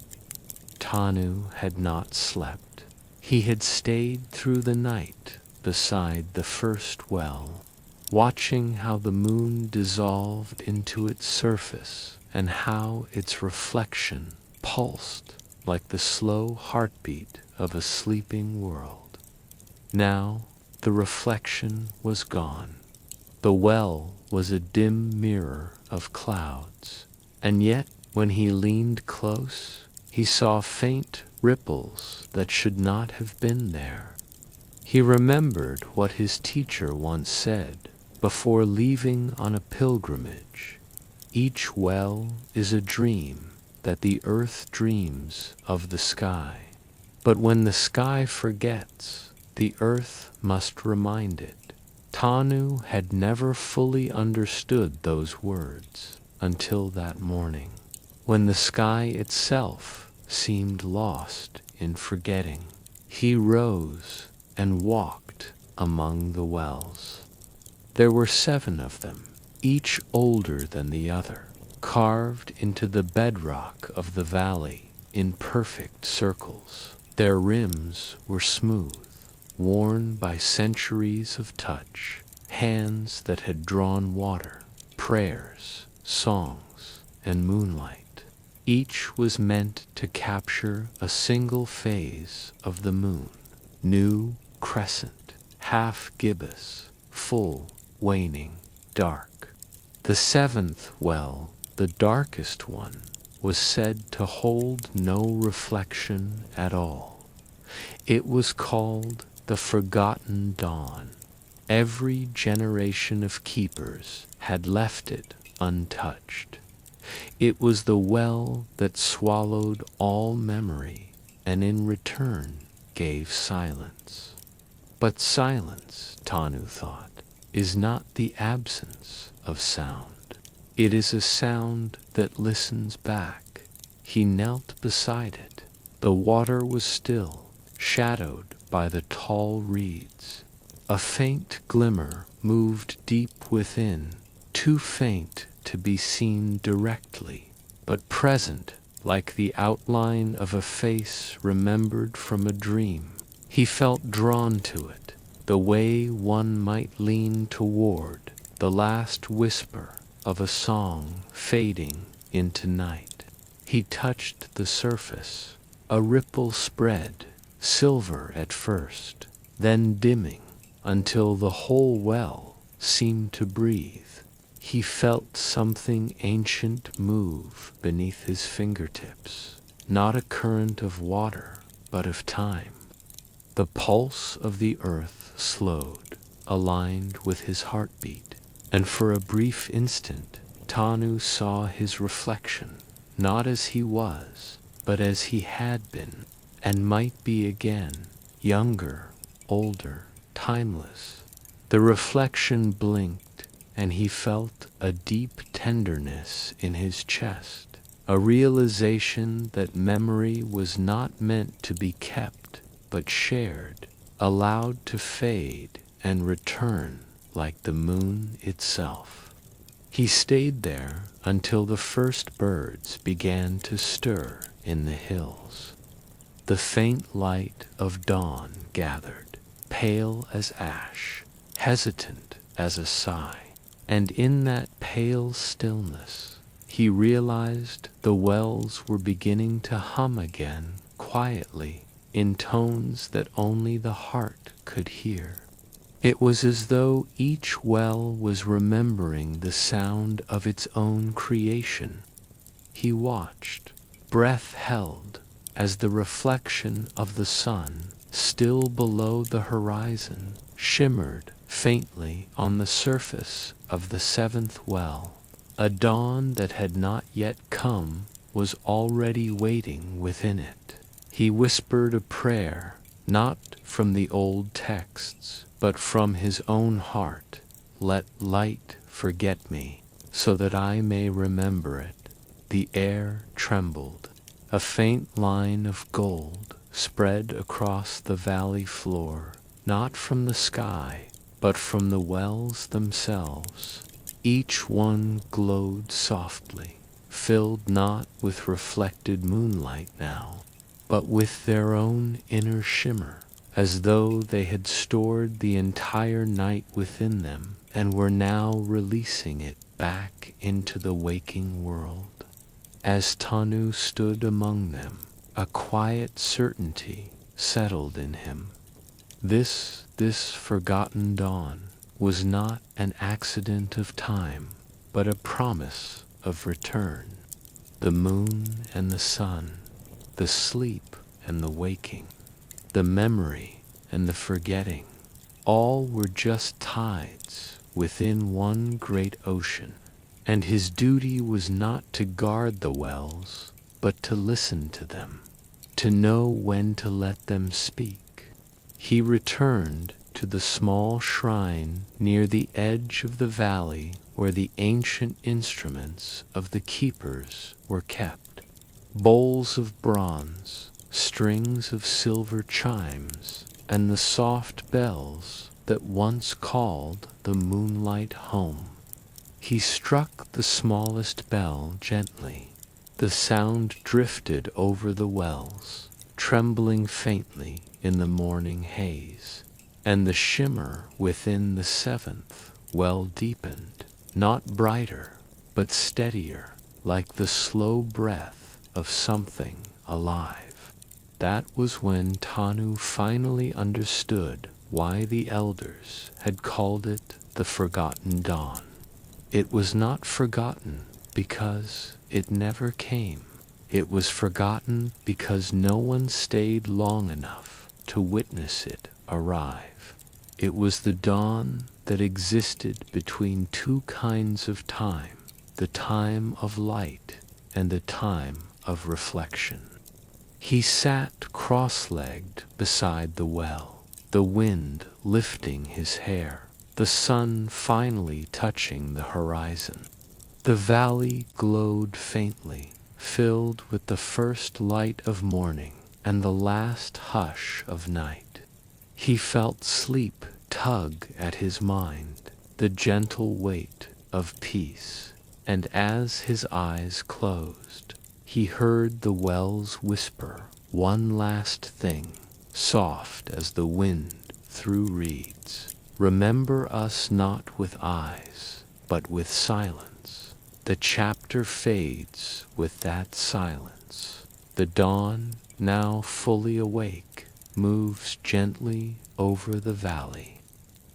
Tanu had not slept. He had stayed through the night beside the first well, watching how the moon dissolved into its surface and how its reflection pulsed like the slow heartbeat of a sleeping world. Now the reflection was gone. The well was a dim mirror of clouds, and yet when he leaned close, he saw faint ripples that should not have been there. He remembered what his teacher once said before leaving on a pilgrimage: each well is a dream that the earth dreams of the sky. But when the sky forgets, the earth must remind it. Tanu had never fully understood those words until that morning, when the sky itself seemed lost in forgetting. He rose and walked among the wells. There were 7 of them, each older than the other, carved into the bedrock of the valley in perfect circles. Their rims were smooth, worn by centuries of touch, hands that had drawn water, prayers, songs, and moonlight. Each was meant to capture a single phase of the moon: new, crescent, half gibbous, full, waning, dark. The 7th well, the darkest one, was said to hold no reflection at all. It was called the Forgotten Dawn. Every generation of keepers had left it untouched. It was the well that swallowed all memory and in return gave silence. But silence, Tanu thought, is not the absence of sound. It is a sound that listens back. He knelt beside it. The water was still, shadowed by the tall reeds. A faint glimmer moved deep within, too faint to be seen directly, but present like the outline of a face remembered from a dream. He felt drawn to it, the way one might lean toward the last whisper of a song fading into night. He touched the surface. A ripple spread, silver at first, then dimming until the whole well seemed to breathe. He felt something ancient move beneath his fingertips, not a current of water, but of time. The pulse of the earth slowed, aligned with his heartbeat, and for a brief instant Tanu saw his reflection, not as he was, but as he had been, and might be again, younger, older, timeless. The reflection blinked, and he felt a deep tenderness in his chest, a realization that memory was not meant to be kept, but shared, allowed to fade and return like the moon itself. He stayed there until the first birds began to stir in the hills. The faint light of dawn gathered, pale as ash, hesitant as a sigh, and in that pale stillness, he realized the wells were beginning to hum again quietly in tones that only the heart could hear. It was as though each well was remembering the sound of its own creation. He watched, breath held, as the reflection of the sun, still below the horizon, shimmered faintly on the surface of the seventh well. A dawn that had not yet come was already waiting within it. He whispered a prayer, not from the old texts, but from his own heart. Let light forget me, so that I may remember it. The air trembled. A faint line of gold spread across the valley floor, not from the sky, but from the wells themselves. Each one glowed softly, filled not with reflected moonlight now, but with their own inner shimmer, as though they had stored the entire night within them and were now releasing it back into the waking world. As Tanu stood among them, a quiet certainty settled in him. This forgotten dawn was not an accident of time, but a promise of return. The moon and the sun, the sleep and the waking, the memory and the forgetting, all were just tides within one great ocean, and his duty was not to guard the wells, but to listen to them, to know when to let them speak. He returned to the small shrine near the edge of the valley where the ancient instruments of the keepers were kept. Bowls of bronze, strings of silver chimes, and the soft bells that once called the moonlight home. He struck the smallest bell gently. The sound drifted over the wells, trembling faintly in the morning haze, and the shimmer within the seventh well deepened, not brighter, but steadier, like the slow breath of something alive. That was when Tanu finally understood why the elders had called it the Forgotten Dawn. It was not forgotten because it never came. It was forgotten because no one stayed long enough to witness it arrive. It was the dawn that existed between two kinds of time, the time of light and the time of reflection. He sat cross-legged beside the well, the wind lifting his hair, the sun finally touching the horizon. The valley glowed faintly, filled with the first light of morning and the last hush of night. He felt sleep tug at his mind, the gentle weight of peace, and as his eyes closed, he heard the wells whisper one last thing, soft as the wind through reeds. Remember us not with eyes, but with silence. The chapter fades with that silence. The dawn, now fully awake, moves gently over the valley.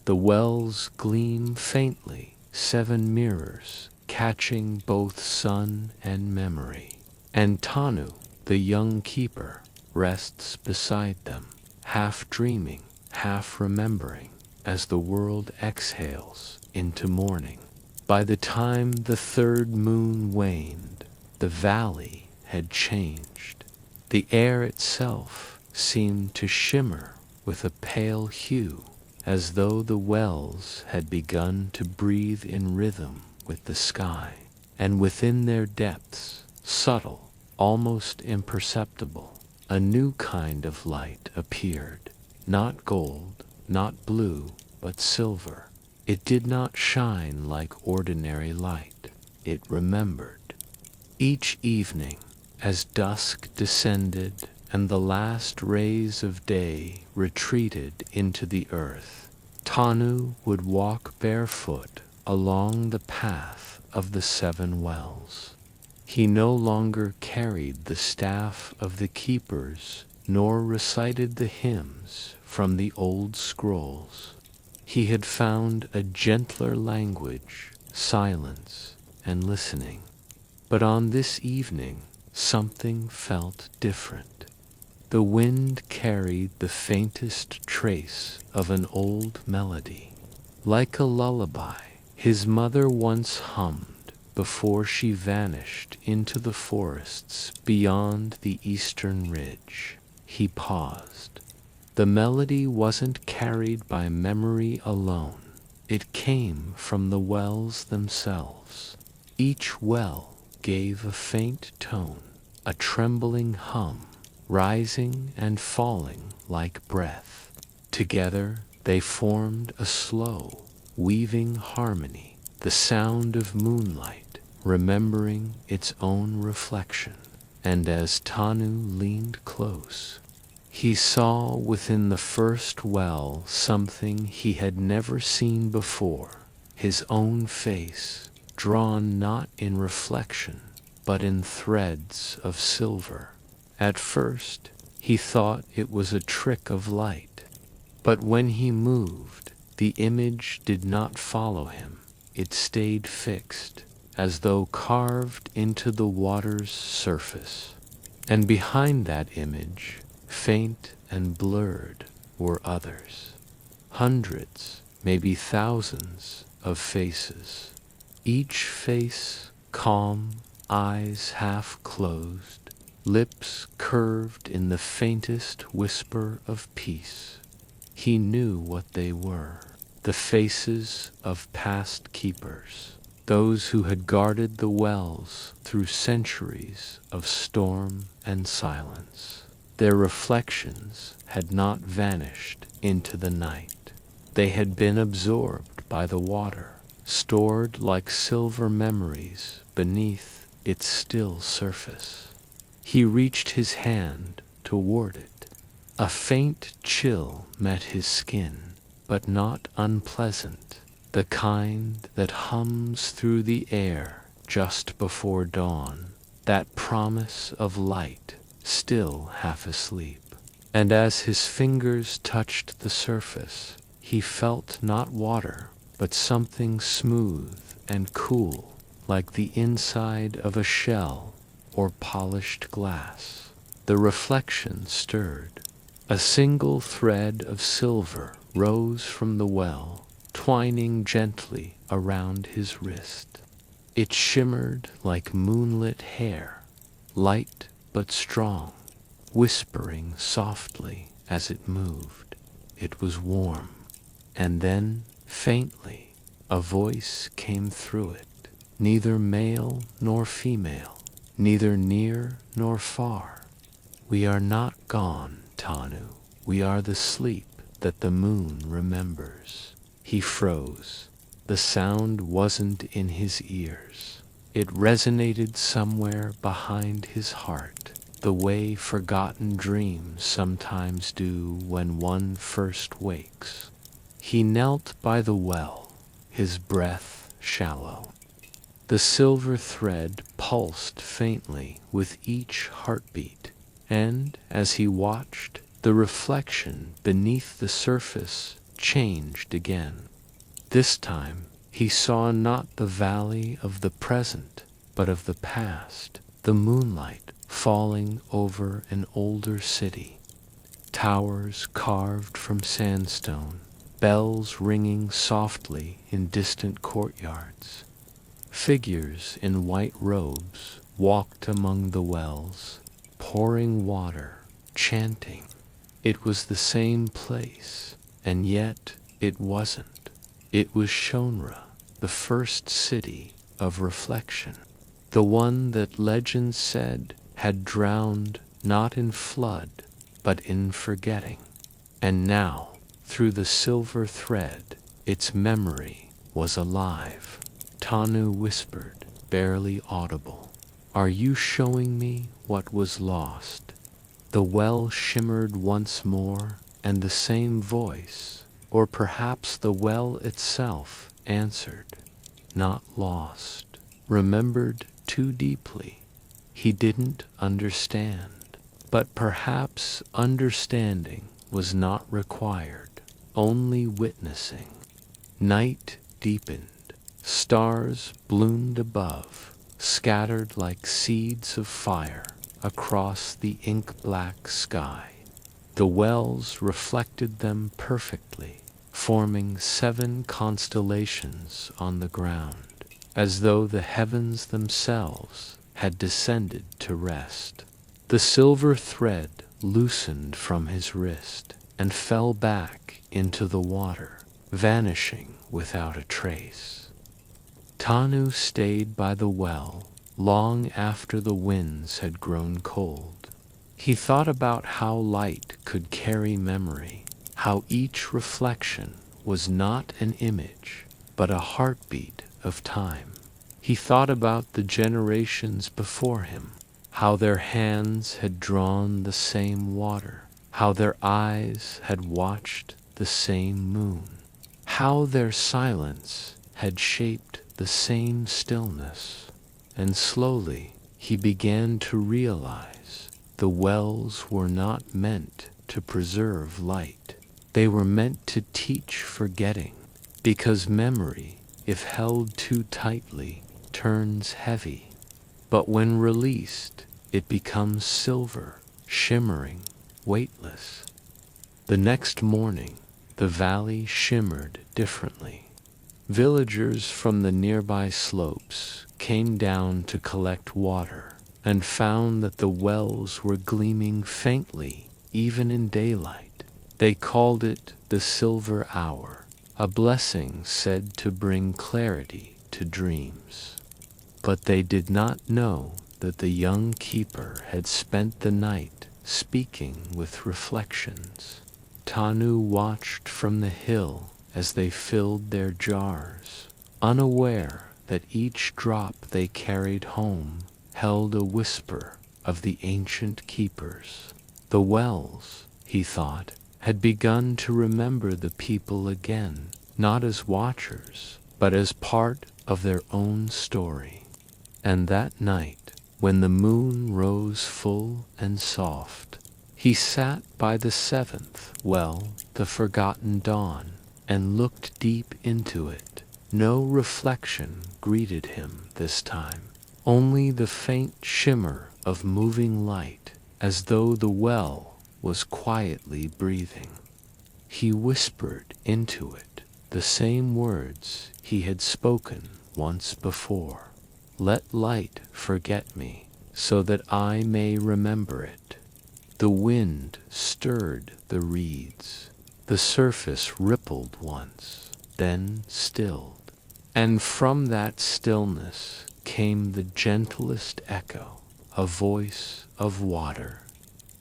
The wells gleam faintly, 7 mirrors, catching both sun and memory. And Tanu, the young keeper, rests beside them, half dreaming, half remembering, as the world exhales into morning. By the time the third moon waned, the valley had changed. The air itself seemed to shimmer with a pale hue, as though the wells had begun to breathe in rhythm with the sky, and within their depths, subtle, almost imperceptible, a new kind of light appeared, not gold, not blue, but silver. It did not shine like ordinary light. It remembered. Each evening, as dusk descended and the last rays of day retreated into the earth, Tanu would walk barefoot along the path of the 7 wells. He no longer carried the staff of the keepers, nor recited the hymns from the old scrolls. He had found a gentler language, silence, and listening. But on this evening, something felt different. The wind carried the faintest trace of an old melody. Like a lullaby, his mother once hummed before she vanished into the forests beyond the eastern ridge. He paused. The melody wasn't carried by memory alone. It came from the wells themselves. Each well gave a faint tone, a trembling hum, rising and falling like breath. Together they formed a slow, weaving harmony, the sound of moonlight, remembering its own reflection. And as Tanu leaned close, he saw within the first well something he had never seen before, his own face, drawn not in reflection, but in threads of silver. At first, he thought it was a trick of light, but when he moved, the image did not follow him. It stayed fixed, as though carved into the water's surface. And behind that image, faint and blurred, were others. Hundreds, maybe thousands, of faces. Each face calm, eyes half closed, lips curved in the faintest whisper of peace. He knew what they were, the faces of past keepers, those who had guarded the wells through centuries of storm and silence. Their reflections had not vanished into the night. They had been absorbed by the water, stored like silver memories beneath its still surface. He reached his hand toward it. A faint chill met his skin, but not unpleasant, the kind that hums through the air just before dawn, that promise of light still half asleep. And as his fingers touched the surface, he felt not water, but something smooth and cool, like the inside of a shell or polished glass. The reflection stirred. A single thread of silver rose from the well, twining gently around his wrist. It shimmered like moonlit hair, light but strong, whispering softly as it moved. It was warm. And then, faintly, a voice came through it, neither male nor female, neither near nor far. We are not gone, Tanu. We are the sleep that the moon remembers. He froze. The sound wasn't in his ears. It resonated somewhere behind his heart, the way forgotten dreams sometimes do when one first wakes. He knelt by the well, his breath shallow. The silver thread pulsed faintly with each heartbeat, and as he watched, the reflection beneath the surface changed again. This time, he saw not the valley of the present, but of the past, the moonlight falling over an older city. towers carved from sandstone, bells ringing softly in distant courtyards. Figures in white robes walked among the wells, pouring water, chanting. It was the same place, and yet it wasn't. It was Shonra, the first city of reflection, the one that legend said had drowned not in flood, but in forgetting. And now, through the silver thread, its memory was alive. Tanu whispered, barely audible, "Are you showing me what was lost?" The well shimmered once more, and the same voice, or perhaps the well itself, answered, "Not lost, remembered too deeply." He didn't understand, but perhaps understanding was not required, only witnessing. Night deepened. Stars bloomed above, scattered like seeds of fire across the ink-black sky. The wells reflected them perfectly, forming 7 constellations on the ground, as though the heavens themselves had descended to rest. The silver thread loosened from his wrist and fell back into the water, vanishing without a trace. Tanu stayed by the well long after the winds had grown cold. He thought about how light could carry memory, how each reflection was not an image, but a heartbeat of time. He thought about the generations before him, how their hands had drawn the same water, how their eyes had watched the same moon, how their silence had shaped the same stillness. And slowly he began to realize the wells were not meant to preserve light. They were meant to teach forgetting, because memory, if held too tightly, turns heavy. But when released, it becomes silver, shimmering, weightless. The next morning, the valley shimmered differently. Villagers from the nearby slopes came down to collect water and found that the wells were gleaming faintly even in daylight. They called it the silver hour, a blessing said to bring clarity to dreams. But they did not know that the young keeper had spent the night speaking with reflections. Tanu watched from the hill as they filled their jars, unaware that each drop they carried home held a whisper of the ancient keepers. The wells, he thought, had begun to remember the people again, not as watchers, but as part of their own story. And that night, when the moon rose full and soft, he sat by the 7th well, the forgotten dawn, and looked deep into it. No reflection greeted him this time, only the faint shimmer of moving light, as though the well was quietly breathing. He whispered into it the same words he had spoken once before. "Let light forget me, so that I may remember it." The wind stirred the reeds. The surface rippled once, then stilled, and from that stillness came the gentlest echo, a voice of water,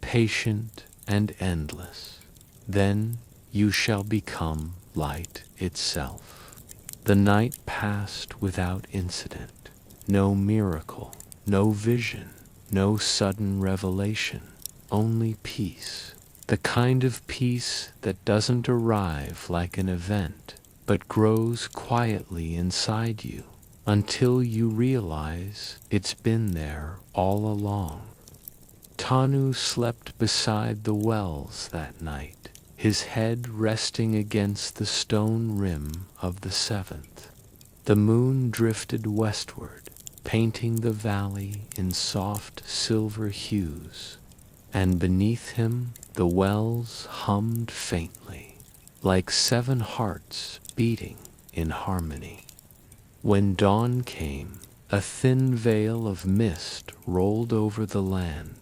patient and endless. "Then you shall become light itself." The night passed without incident, no miracle, no vision, no sudden revelation, only peace. The kind of peace that doesn't arrive like an event, but grows quietly inside you until you realize it's been there all along. Tanu slept beside the wells that night, his head resting against the stone rim of the 7th. The moon drifted westward, painting the valley in soft silver hues, and beneath him the wells hummed faintly, like 7 hearts beating in harmony. When dawn came, a thin veil of mist rolled over the land.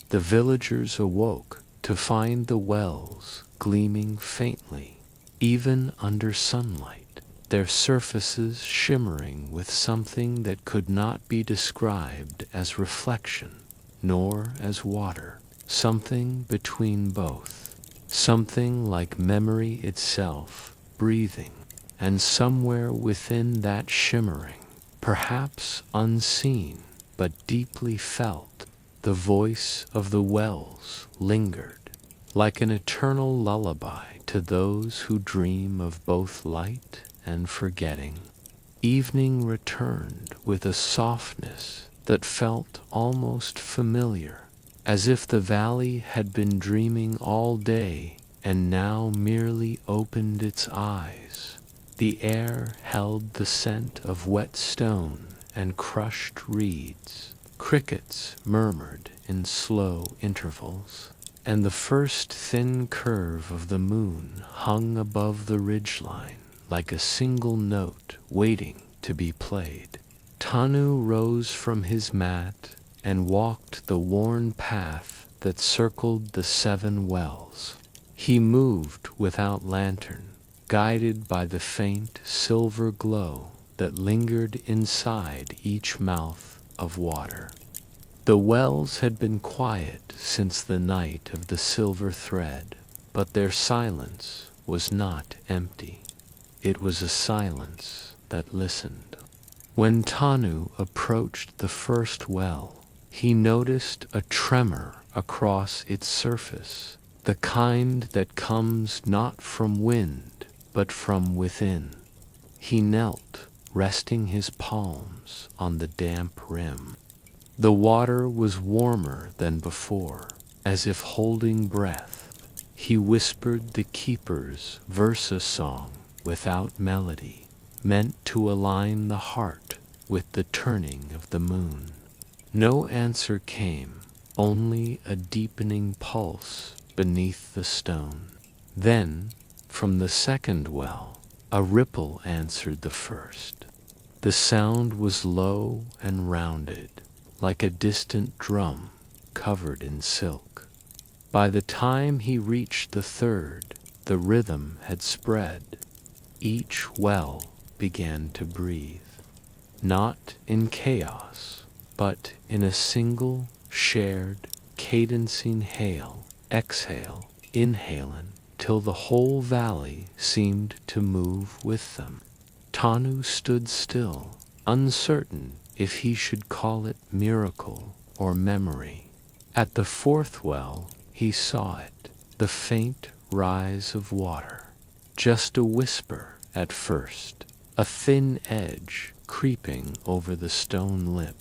The villagers awoke to find the wells gleaming faintly, even under sunlight, their surfaces shimmering with something that could not be described as reflection, nor as water, something between both, something like memory itself, breathing, and somewhere within that shimmering, perhaps unseen but deeply felt, the voice of the wells lingered, like an eternal lullaby to those who dream of both light and forgetting. Evening returned with a softness that felt almost familiar, as if the valley had been dreaming all day and now merely opened its eyes. The air held the scent of wet stone and crushed reeds. Crickets murmured in slow intervals, and the first thin curve of the moon hung above the ridgeline like a single note waiting to be played. Tanu rose from his mat and walked the worn path that circled the 7 wells. He moved without lantern, guided by the faint silver glow that lingered inside each mouth of water. The wells had been quiet since the night of the silver thread, but their silence was not empty. It was a silence that listened. When Tanu approached the first well, he noticed a tremor across its surface, the kind that comes not from wind, but from within. He knelt, resting his palms on the damp rim. The water was warmer than before, as if holding breath. He whispered the keeper's versa song without melody, meant to align the heart with the turning of the moon. No answer came, only a deepening pulse beneath the stone. Then, from the second well, a ripple answered the first. The sound was low and rounded, like a distant drum covered in silk. By the time he reached the third, the rhythm had spread. Each well began to breathe, not in chaos, but in a single, shared, cadencing hail, exhale, inhale, till the whole valley seemed to move with them. Tanu stood still, uncertain if he should call it miracle or memory. At the fourth well, he saw it, the faint rise of water. Just a whisper at first, a thin edge creeping over the stone lip.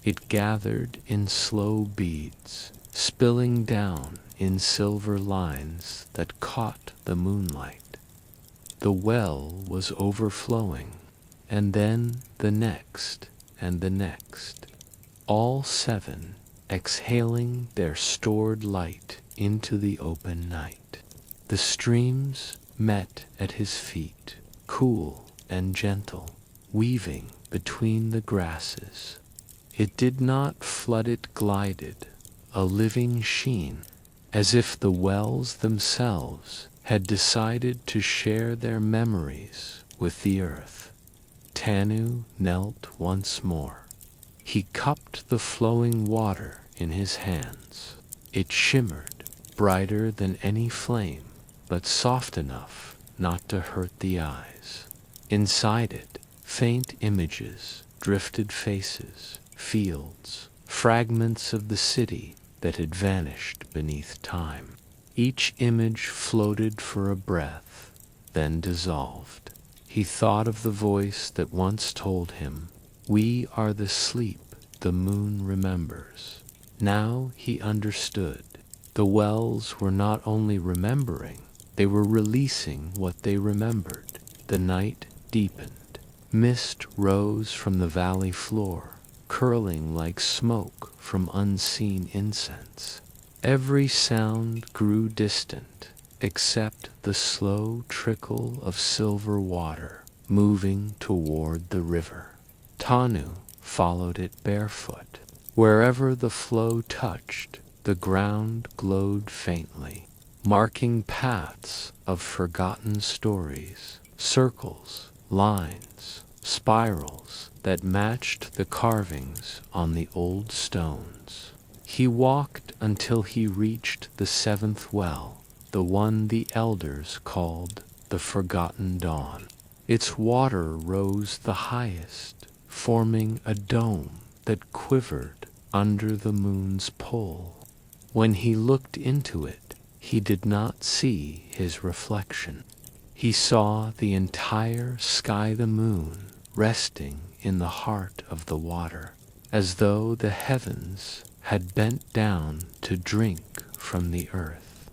It gathered in slow beads, spilling down in silver lines that caught the moonlight. The well was overflowing, and then the next and the next, all 7 exhaling their stored light into the open night. The streams met at his feet, cool and gentle, weaving between the grasses. It did not flood, it glided, a living sheen, as if the wells themselves had decided to share their memories with the earth. Tanu knelt once more. He cupped the flowing water in his hands. It shimmered, brighter than any flame, but soft enough not to hurt the eyes. Inside it, faint images, drifted faces, fields, fragments of the city that had vanished beneath time. Each image floated for a breath, then dissolved. He thought of the voice that once told him, "We are the sleep the moon remembers." Now he understood. The wells were not only remembering, they were releasing what they remembered. The night deepened. Mist rose from the valley floor, curling like smoke from unseen incense. Every sound grew distant, except the slow trickle of silver water moving toward the river. Tanu followed it barefoot. Wherever the flow touched, the ground glowed faintly, marking paths of forgotten stories, circles, lines, spirals that matched the carvings on the old stones. He walked until he reached the seventh well, the one the elders called the Forgotten Dawn. Its water rose the highest, forming a dome that quivered under the moon's pull. When he looked into it, he did not see his reflection. He saw the entire sky the moon resting in the heart of the water, as though the heavens had bent down to drink from the earth.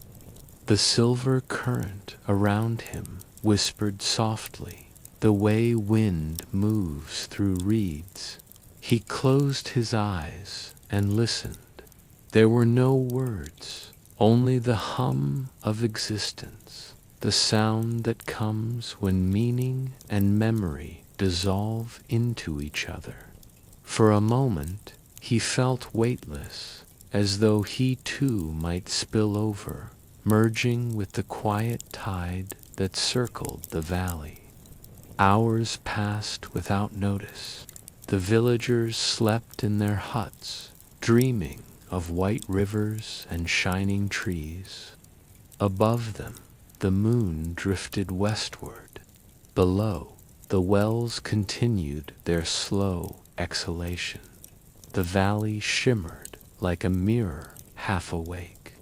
The silver current around him whispered softly, the way wind moves through reeds. He closed his eyes and listened. There were no words, only the hum of existence, the sound that comes when meaning and memory dissolve into each other. For a moment, he felt weightless, as though he too might spill over, merging with the quiet tide that circled the valley. Hours passed without notice. The villagers slept in their huts, dreaming of white rivers and shining trees. Above them, the moon drifted westward. Below, the wells continued their slow exhalation. The valley shimmered like a mirror half awake.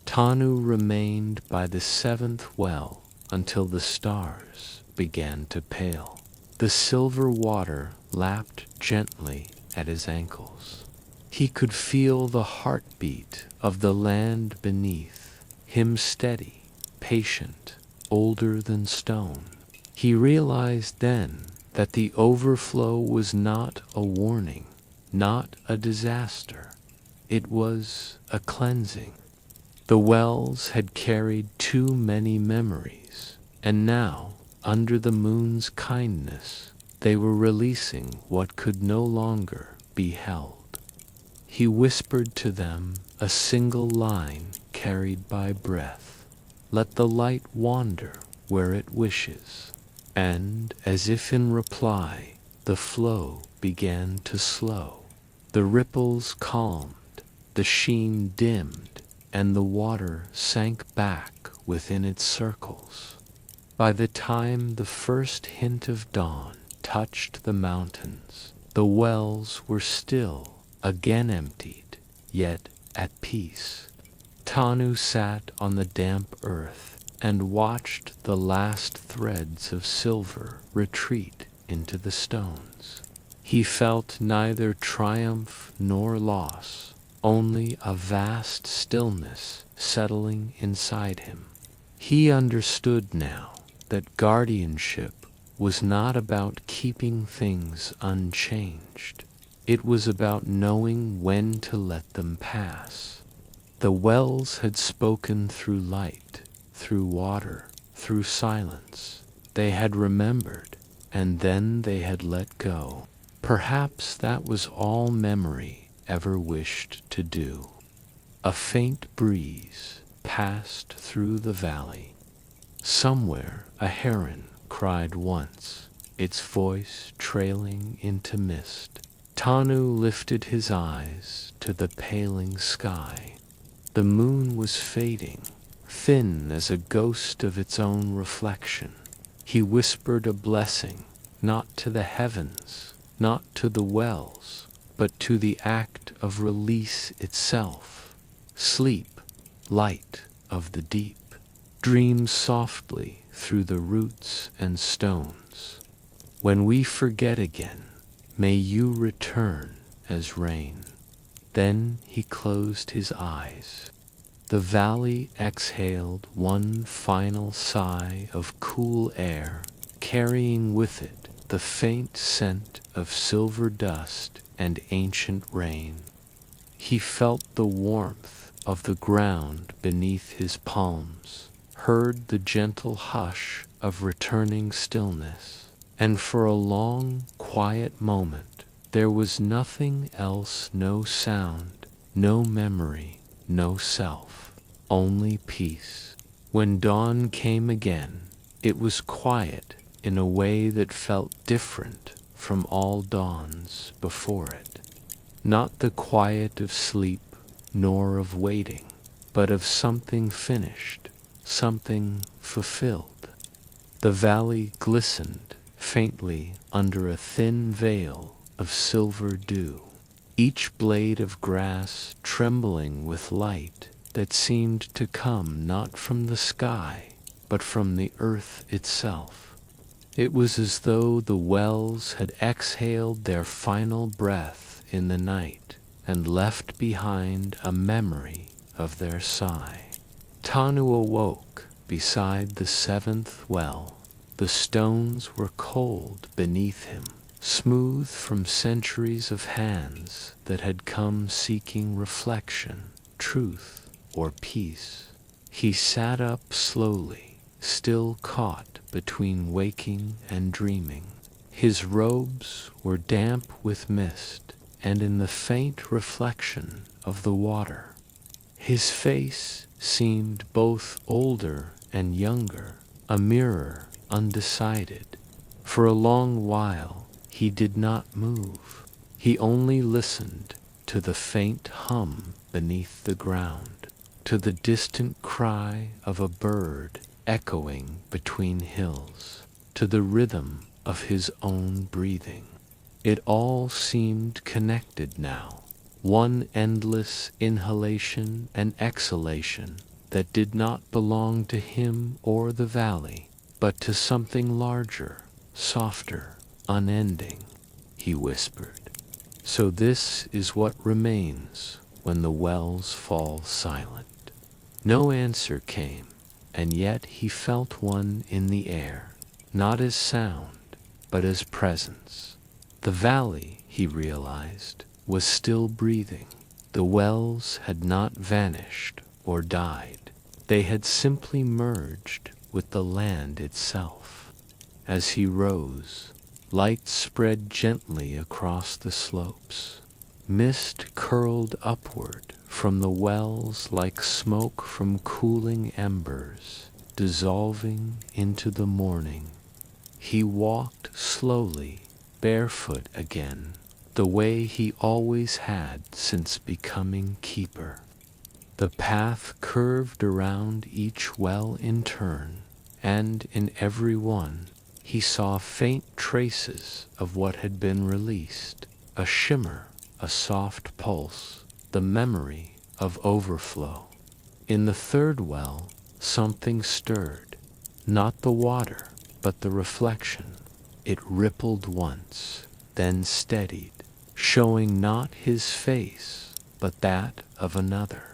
Tanu remained by the seventh well until the stars began to pale. The silver water lapped gently at his ankles. He could feel the heartbeat of the land beneath, him steady, patient, older than stone. He realized then that the overflow was not a warning, not a disaster. It was a cleansing. The wells had carried too many memories, and now, under the moon's kindness, they were releasing what could no longer be held. He whispered to them a single line carried by breath. Let the light wander where it wishes. And, as if in reply, the flow began to slow. The ripples calmed, the sheen dimmed, and the water sank back within its circles. By the time the first hint of dawn touched the mountains, the wells were still, again emptied, yet at peace. Tanu sat on the damp earth and watched the last threads of silver retreat into the stones. He felt neither triumph nor loss, only a vast stillness settling inside him. He understood now that guardianship was not about keeping things unchanged. It was about knowing when to let them pass. The wells had spoken through light, through water, through silence. They had remembered, and then they had let go. Perhaps that was all memory ever wished to do. A faint breeze passed through the valley. Somewhere a heron cried once, its voice trailing into mist. Tanu lifted his eyes to the paling sky. The moon was fading, thin as a ghost of its own reflection. He whispered a blessing, not to the heavens, not to the wells, but to the act of release itself. Sleep, light of the deep. Dream softly through the roots and stones. When we forget again, may you return as rain. Then he closed his eyes. The valley exhaled one final sigh of cool air, carrying with it the faint scent of silver dust and ancient rain. He felt the warmth of the ground beneath his palms, heard the gentle hush of returning stillness, and for a long, quiet moment there was nothing else, no sound, no memory, no self, only peace. When dawn came again, it was quiet in a way that felt different from all dawns before it. Not the quiet of sleep nor of waiting, but of something finished, something fulfilled. The valley glistened faintly under a thin veil of silver dew, each blade of grass trembling with light that seemed to come not from the sky, but from the earth itself. It was as though the wells had exhaled their final breath in the night and left behind a memory of their sigh. Tanu awoke beside the seventh well. The stones were cold beneath him, smooth from centuries of hands that had come seeking reflection, truth, or peace. He sat up slowly, still caught between waking and dreaming. His robes were damp with mist, and in the faint reflection of the water, his face seemed both older and younger, a mirror undecided. For a long while he did not move. He only listened to the faint hum beneath the ground, to the distant cry of a bird echoing between hills, to the rhythm of his own breathing. It all seemed connected now, one endless inhalation and exhalation that did not belong to him or the valley, but to something larger, softer, unending. He whispered. So this is what remains when the wells fall silent. No answer came, and yet he felt one in the air, not as sound, but as presence. The valley, he realized, was still breathing. The wells had not vanished or died. They had simply merged with the land itself. As he rose, light spread gently across the slopes. Mist curled upward from the wells like smoke from cooling embers, dissolving into the morning. He walked slowly, barefoot again, the way he always had since becoming keeper. The path curved around each well in turn, and in every one he saw faint traces of what had been released, a shimmer, a soft pulse, the memory of overflow. In the third well, something stirred, not the water, but the reflection. It rippled once, then steadied, showing not his face, but that of another.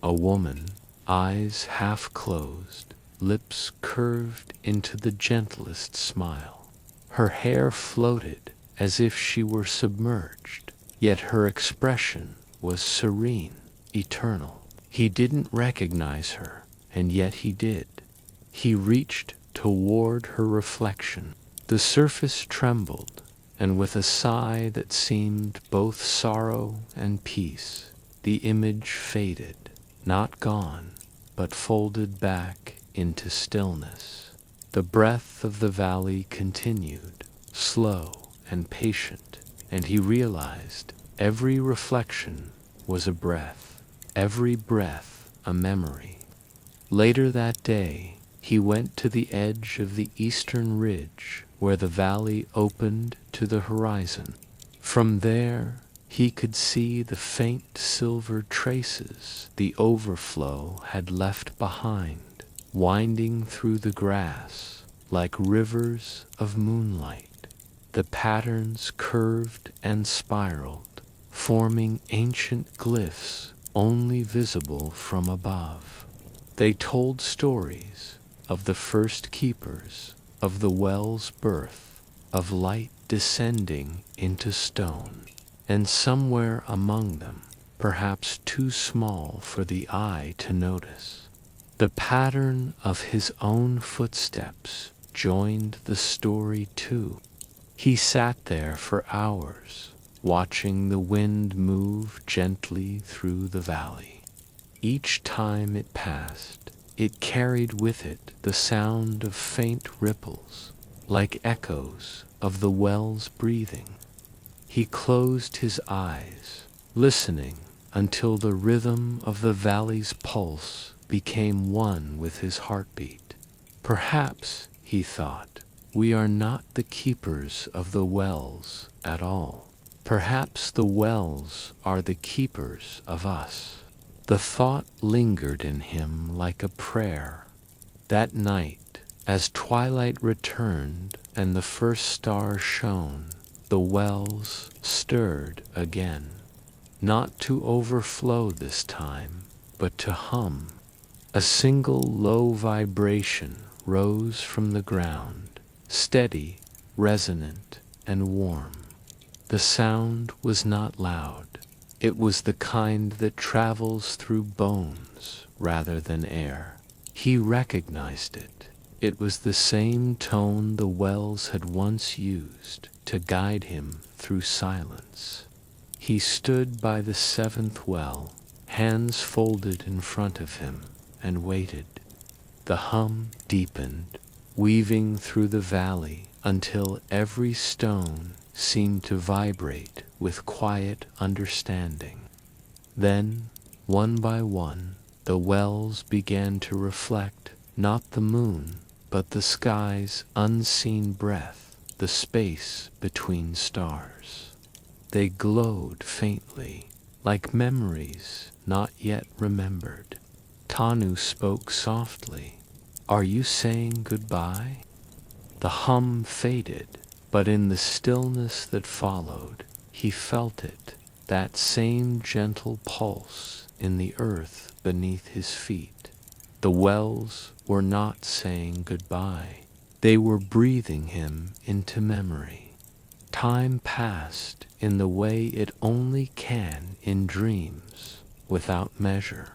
A woman, eyes half closed, lips curved into the gentlest smile. Her hair floated as if she were submerged, yet her expression was serene, eternal. He didn't recognize her, and yet he did. He reached toward her reflection. The surface trembled, and with a sigh that seemed both sorrow and peace, the image faded, not gone, but folded back into stillness. The breath of the valley continued, slow and patient, and he realized every reflection was a breath, every breath a memory. Later that day, he went to the edge of the eastern ridge where the valley opened to the horizon. From there, he could see the faint silver traces the overflow had left behind, winding through the grass like rivers of moonlight. The patterns curved and spiraled, forming ancient glyphs only visible from above. They told stories of the first keepers, of the well's birth, of light descending into stone. And somewhere among them, perhaps too small for the eye to notice. The pattern of his own footsteps joined the story too. He sat there for hours, watching the wind move gently through the valley. Each time it passed, it carried with it the sound of faint ripples, like echoes of the well's breathing. He closed his eyes, listening until the rhythm of the valley's pulse became one with his heartbeat. Perhaps, he thought, we are not the keepers of the wells at all. Perhaps the wells are the keepers of us. The thought lingered in him like a prayer. That night, as twilight returned and the first star shone, the wells stirred again. Not to overflow this time, but to hum. A single low vibration rose from the ground, steady, resonant, and warm. The sound was not loud. It was the kind that travels through bones rather than air. He recognized it. It was the same tone the wells had once used to guide him through silence. He stood by the seventh well, hands folded in front of him, and waited. The hum deepened, weaving through the valley until every stone seemed to vibrate with quiet understanding. Then, one by one, the wells began to reflect not the moon, but the sky's unseen breath, the space between stars. They glowed faintly, like memories not yet remembered. Tanu spoke softly. "Are you saying goodbye?" The hum faded, but in the stillness that followed, he felt it, that same gentle pulse in the earth beneath his feet. The wells were not saying goodbye. They were breathing him into memory. Time passed in the way it only can in dreams, without measure.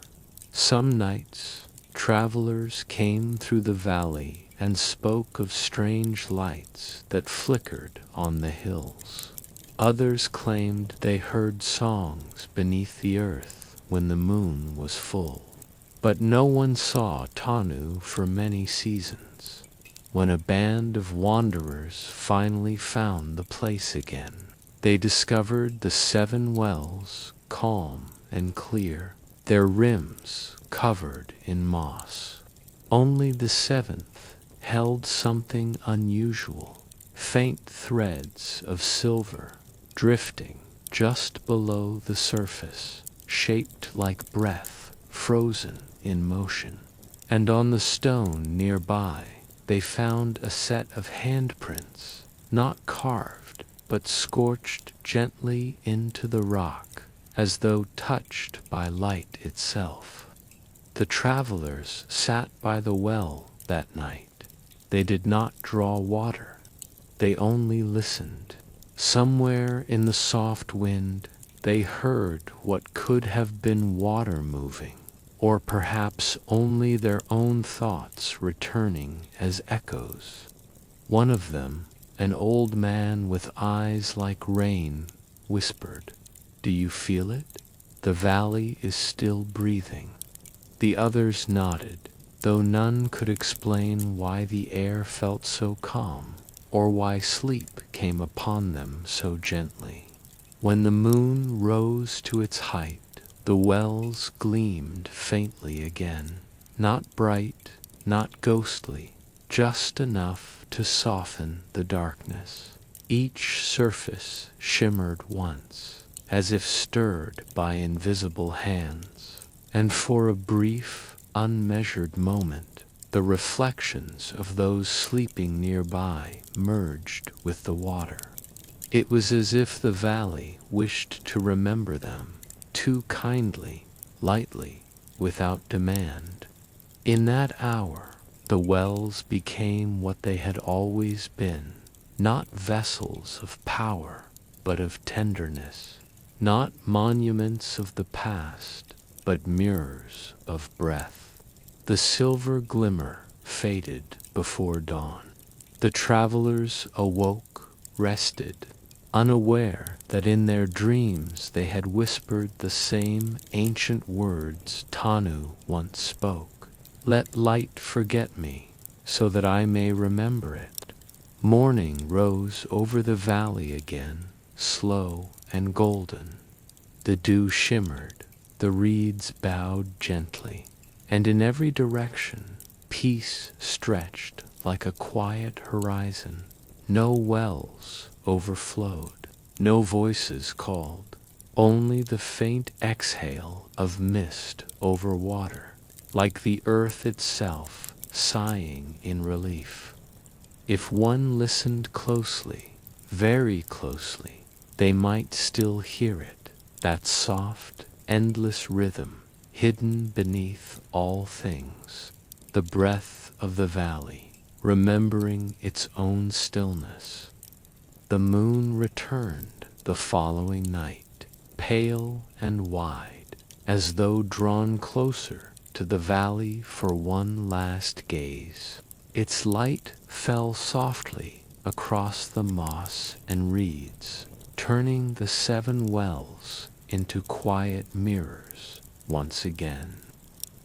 Some nights, travelers came through the valley and spoke of strange lights that flickered on the hills. Others claimed they heard songs beneath the earth when the moon was full. But no one saw Tanu for many seasons. When a band of wanderers finally found the place again, they discovered the 7 wells calm and clear, their rims covered in moss. Only the 7th held something unusual, faint threads of silver drifting just below the surface, shaped like breath, frozen in motion. And on the stone nearby, they found a set of handprints, not carved, but scorched gently into the rock, as though touched by light itself. The travelers sat by the well that night. They did not draw water. They only listened. Somewhere in the soft wind, they heard what could have been water moving, or perhaps only their own thoughts returning as echoes. One of them, an old man with eyes like rain, whispered, "Do you feel it? The valley is still breathing." The others nodded, though none could explain why the air felt so calm, or why sleep came upon them so gently. When the moon rose to its height, the wells gleamed faintly again, not bright, not ghostly, just enough to soften the darkness. Each surface shimmered once, as if stirred by invisible hands, and for a brief, unmeasured moment, the reflections of those sleeping nearby merged with the water. It was as if the valley wished to remember them, too kindly, lightly, without demand. In that hour, the wells became what they had always been, not vessels of power, but of tenderness. not monuments of the past, but mirrors of breath. The silver glimmer faded before dawn. The travelers awoke, rested, unaware that in their dreams they had whispered the same ancient words Tanu once spoke. Let light forget me, so that I may remember it. Morning rose over the valley again, slow and golden. The dew shimmered, the reeds bowed gently, and in every direction peace stretched like a quiet horizon. No wells overflowed, no voices called, only the faint exhale of mist over water, like the earth itself sighing in relief. If one listened closely, very closely, they might still hear it, that soft, endless rhythm hidden beneath all things, the breath of the valley, remembering its own stillness. The moon returned the following night, pale and wide, as though drawn closer to the valley for one last gaze. Its light fell softly across the moss and reeds, turning the 7 wells into quiet mirrors once again.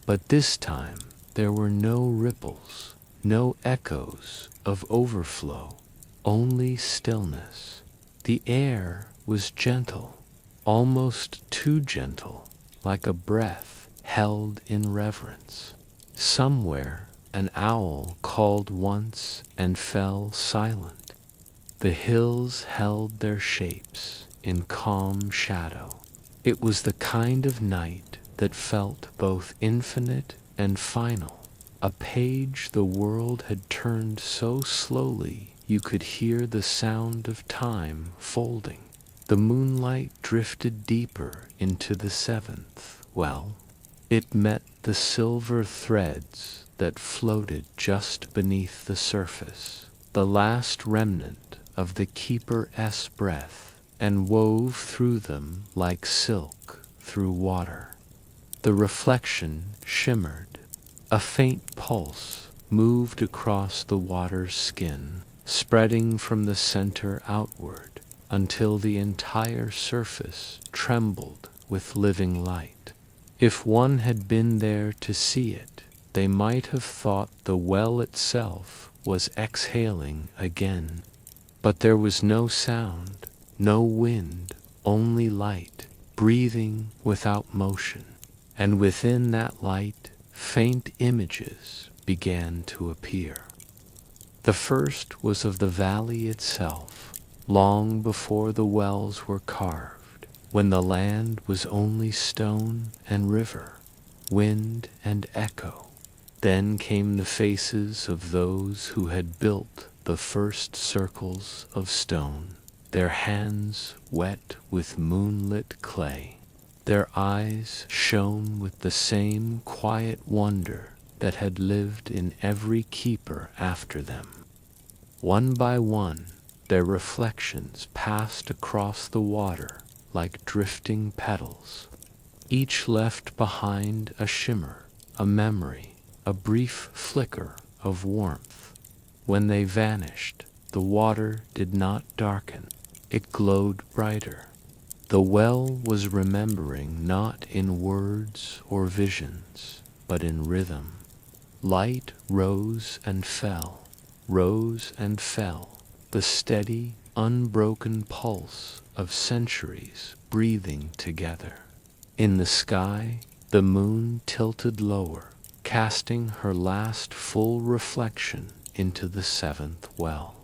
But this time there were no ripples, no echoes of overflow, only stillness. The air was gentle, almost too gentle, like a breath held in reverence. Somewhere an owl called once and fell silent. The hills held their shapes in calm shadow. It was the kind of night that felt both infinite and final, a page the world had turned so slowly you could hear the sound of time folding. The moonlight drifted deeper into the 7th well. It met the silver threads that floated just beneath the surface, the last remnant of the keeper's breath, and wove through them like silk through water. The reflection shimmered. A faint pulse moved across the water's skin, spreading from the center outward until the entire surface trembled with living light. If one had been there to see it, they might have thought the well itself was exhaling again. But there was no sound, no wind, only light, breathing without motion. And within that light, faint images began to appear. The first was of the valley itself, long before the wells were carved, when the land was only stone and river, wind and echo. Then came the faces of those who had built the first circles of stone, their hands wet with moonlit clay. Their eyes shone with the same quiet wonder that had lived in every keeper after them. One by one, their reflections passed across the water like drifting petals. Each left behind a shimmer, a memory, a brief flicker of warmth. When they vanished, the water did not darken. It glowed brighter. The well was remembering not in words or visions, but in rhythm. Light rose and fell, the steady, unbroken pulse of centuries breathing together. In the sky, the moon tilted lower, casting her last full reflection into the 7th well.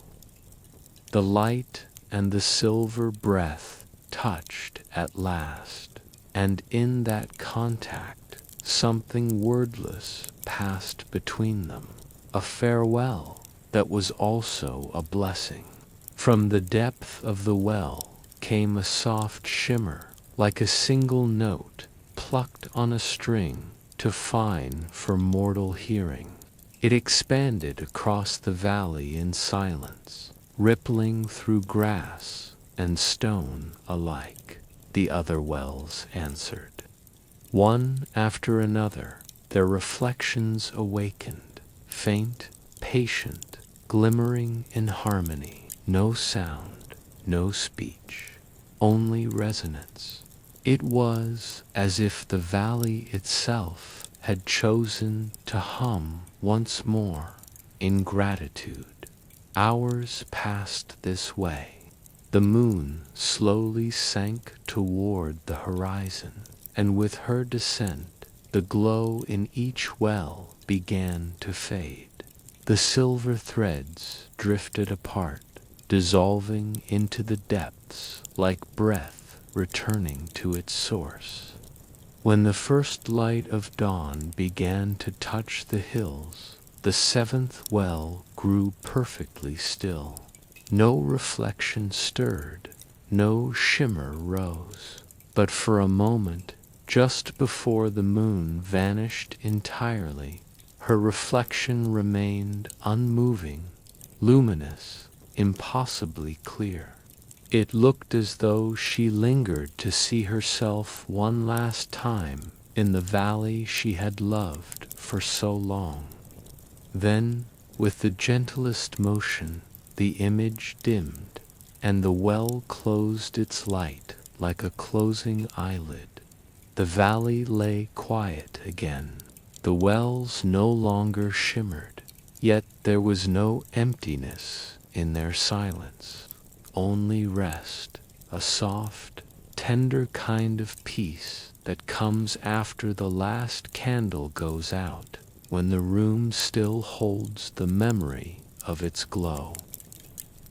The light and the silver breath touched at last, and in that contact something wordless passed between them, a farewell that was also a blessing. From the depth of the well came a soft shimmer, like a single note plucked on a string too fine for mortal hearing. It expanded across the valley in silence, rippling through grass and stone alike. the other wells answered. One after another, their reflections awakened, faint, patient, glimmering in harmony. No sound, no speech, only resonance. It was as if the valley itself had chosen to hum once more in gratitude. Hours passed this way. The moon slowly sank toward the horizon, and with her descent, the glow in each well began to fade. The silver threads drifted apart, dissolving into the depths like breath returning to its source. When the first light of dawn began to touch the hills, the seventh well grew perfectly still. No reflection stirred, no shimmer rose. But for a moment, just before the moon vanished entirely, her reflection remained unmoving, luminous, impossibly clear. It looked as though she lingered to see herself one last time in the valley she had loved for so long. Then, with the gentlest motion, the image dimmed, and the well closed its light like a closing eyelid. The valley lay quiet again. The wells no longer shimmered, yet there was no emptiness in their silence, only rest, a soft, tender kind of peace that comes after the last candle goes out, when the room still holds the memory of its glow.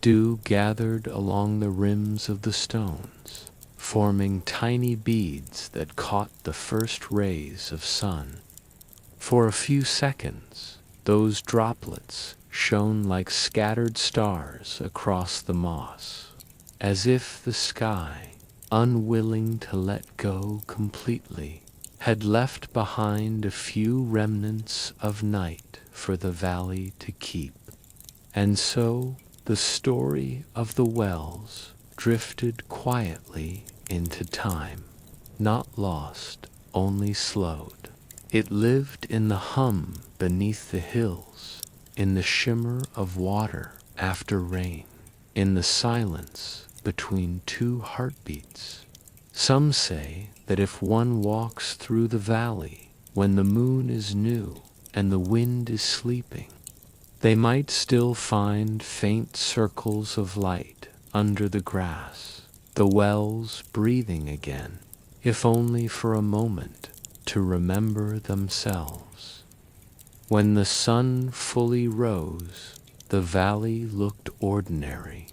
Dew gathered along the rims of the stones, forming tiny beads that caught the first rays of sun. For a few seconds, those droplets shone like scattered stars across the moss, as if the sky, unwilling to let go completely, had left behind a few remnants of night for the valley to keep. And so the story of the wells drifted quietly into time, not lost, only slowed. It lived in the hum beneath the hills, in the shimmer of water after rain, in the silence between two heartbeats. Some say that if one walks through the valley when the moon is new and the wind is sleeping, they might still find faint circles of light under the grass, the wells breathing again, if only for a moment, to remember themselves. When the sun fully rose, the valley looked ordinary.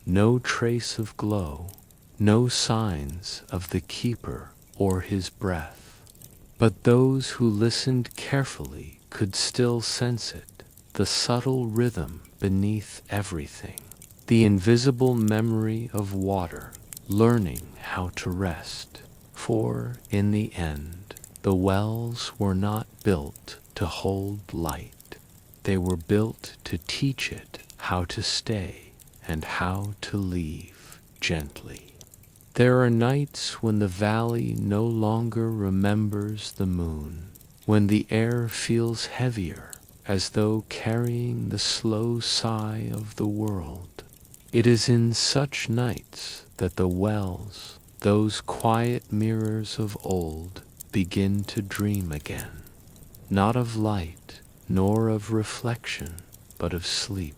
No trace of glow, no signs of the keeper or his breath. But those who listened carefully could still sense it, the subtle rhythm beneath everything, the invisible memory of water learning how to rest. For, in the end, the wells were not built to hold light. They were built to teach it how to stay and how to leave gently. There are nights when the valley no longer remembers the moon, when the air feels heavier, as though carrying the slow sigh of the world. It is in such nights that the wells, those quiet mirrors of old, begin to dream again, not of light, nor of reflection, but of sleep.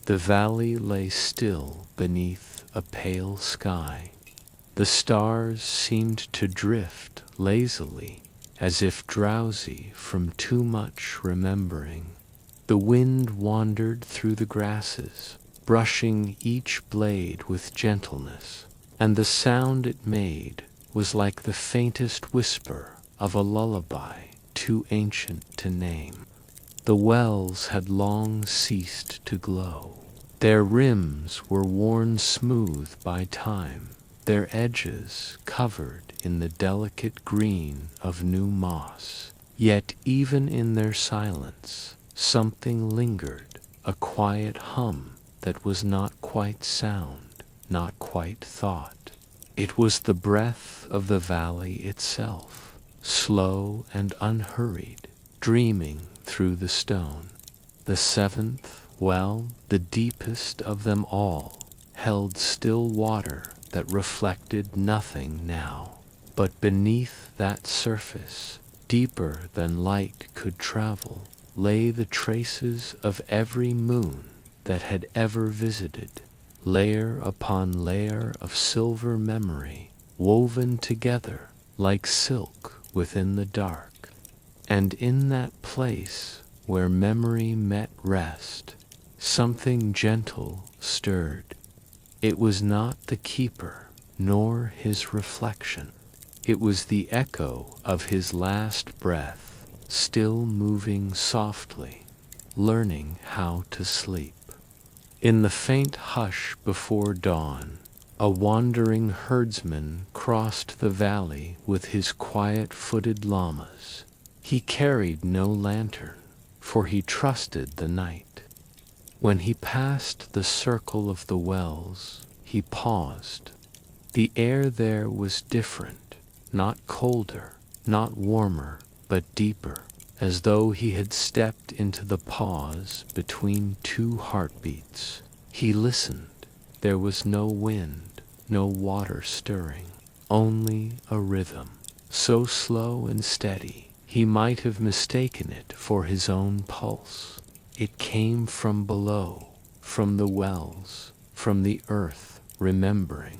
The valley lay still beneath a pale sky. The stars seemed to drift lazily, as if drowsy from too much remembering. The wind wandered through the grasses, brushing each blade with gentleness, and the sound it made was like the faintest whisper of a lullaby too ancient to name. The wells had long ceased to glow. Their rims were worn smooth by time, their edges covered in the delicate green of new moss. Yet even in their silence, something lingered, a quiet hum that was not quite sound, not quite thought. It was the breath of the valley itself, slow and unhurried, dreaming through the stone. The seventh well, the deepest of them all, held still water that reflected nothing now. But beneath that surface, deeper than light could travel, lay the traces of every moon that had ever visited, layer upon layer of silver memory, woven together like silk within the dark. And in that place where memory met rest, something gentle stirred. It was not the keeper, nor his reflection. It was the echo of his last breath, still moving softly, learning how to sleep. In the faint hush before dawn, a wandering herdsman crossed the valley with his quiet-footed llamas. He carried no lantern, for he trusted the night. When he passed the circle of the wells, he paused. The air there was different, not colder, not warmer, but deeper, as though he had stepped into the pause between two heartbeats. He listened. There was no wind, no water stirring, only a rhythm, so slow and steady he might have mistaken it for his own pulse. It came from below, from the wells, from the earth remembering.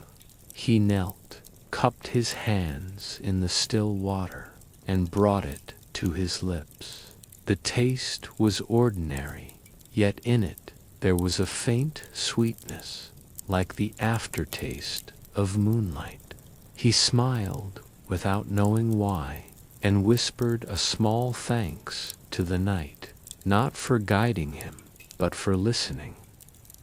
He knelt, cupped his hands in the still water, and brought it to his lips. The taste was ordinary, yet in it there was a faint sweetness, like the aftertaste of moonlight. He smiled without knowing why, and whispered a small thanks to the night, not for guiding him, but for listening.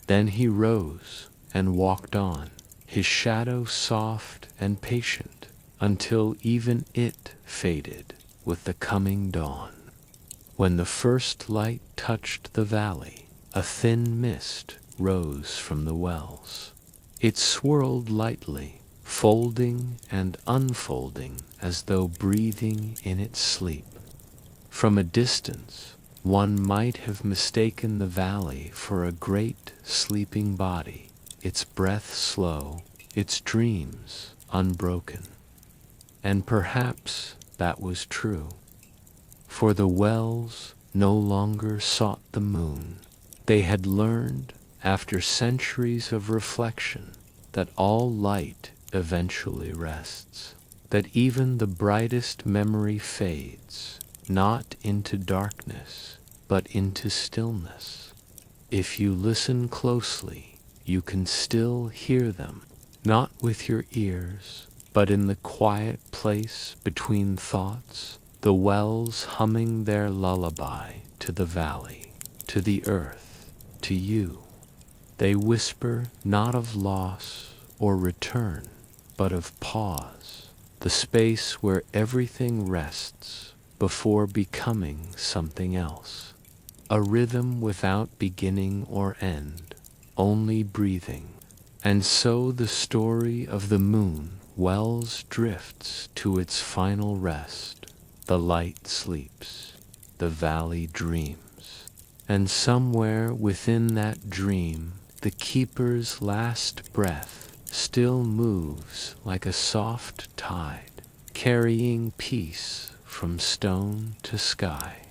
Then he rose and walked on, his shadow soft and patient, until even it faded with the coming dawn. When the first light touched the valley, a thin mist rose from the wells. It swirled lightly, folding and unfolding as though breathing in its sleep. From a distance, one might have mistaken the valley for a great sleeping body, its breath slow, its dreams unbroken. And perhaps that was true, for the wells no longer sought the moon. They had learned, after centuries of reflection, that all light eventually rests, that even the brightest memory fades, not into darkness, but into stillness. If you listen closely, you can still hear them, not with your ears, but in the quiet place between thoughts, the wells humming their lullaby to the valley, to the earth, to you. They whisper not of loss or return, but of pause, the space where everything rests before becoming something else. A rhythm without beginning or end, only breathing. And so the story of the moon wells drifts to its final rest. The light sleeps, the valley dreams, and somewhere within that dream, the keeper's last breath still moves like a soft tide, carrying peace from stone to sky.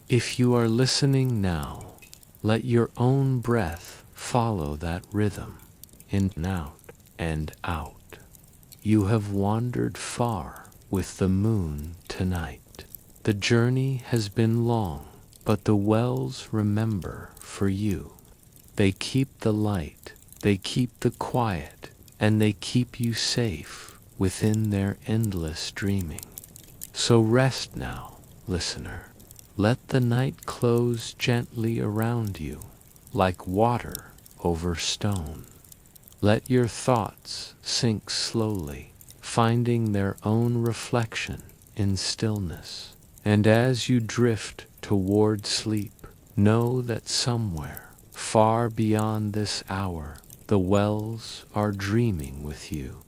If you are listening now, let your own breath follow that rhythm, in and out and out. You have wandered far with the moon tonight. The journey has been long, but the wells remember for you. They keep the light, they keep the quiet, and they keep you safe within their endless dreaming. So rest now, listener. Let the night close gently around you, like water over stone. Let your thoughts sink slowly, finding their own reflection in stillness. And as you drift toward sleep, know that somewhere, far beyond this hour, the wells are dreaming with you.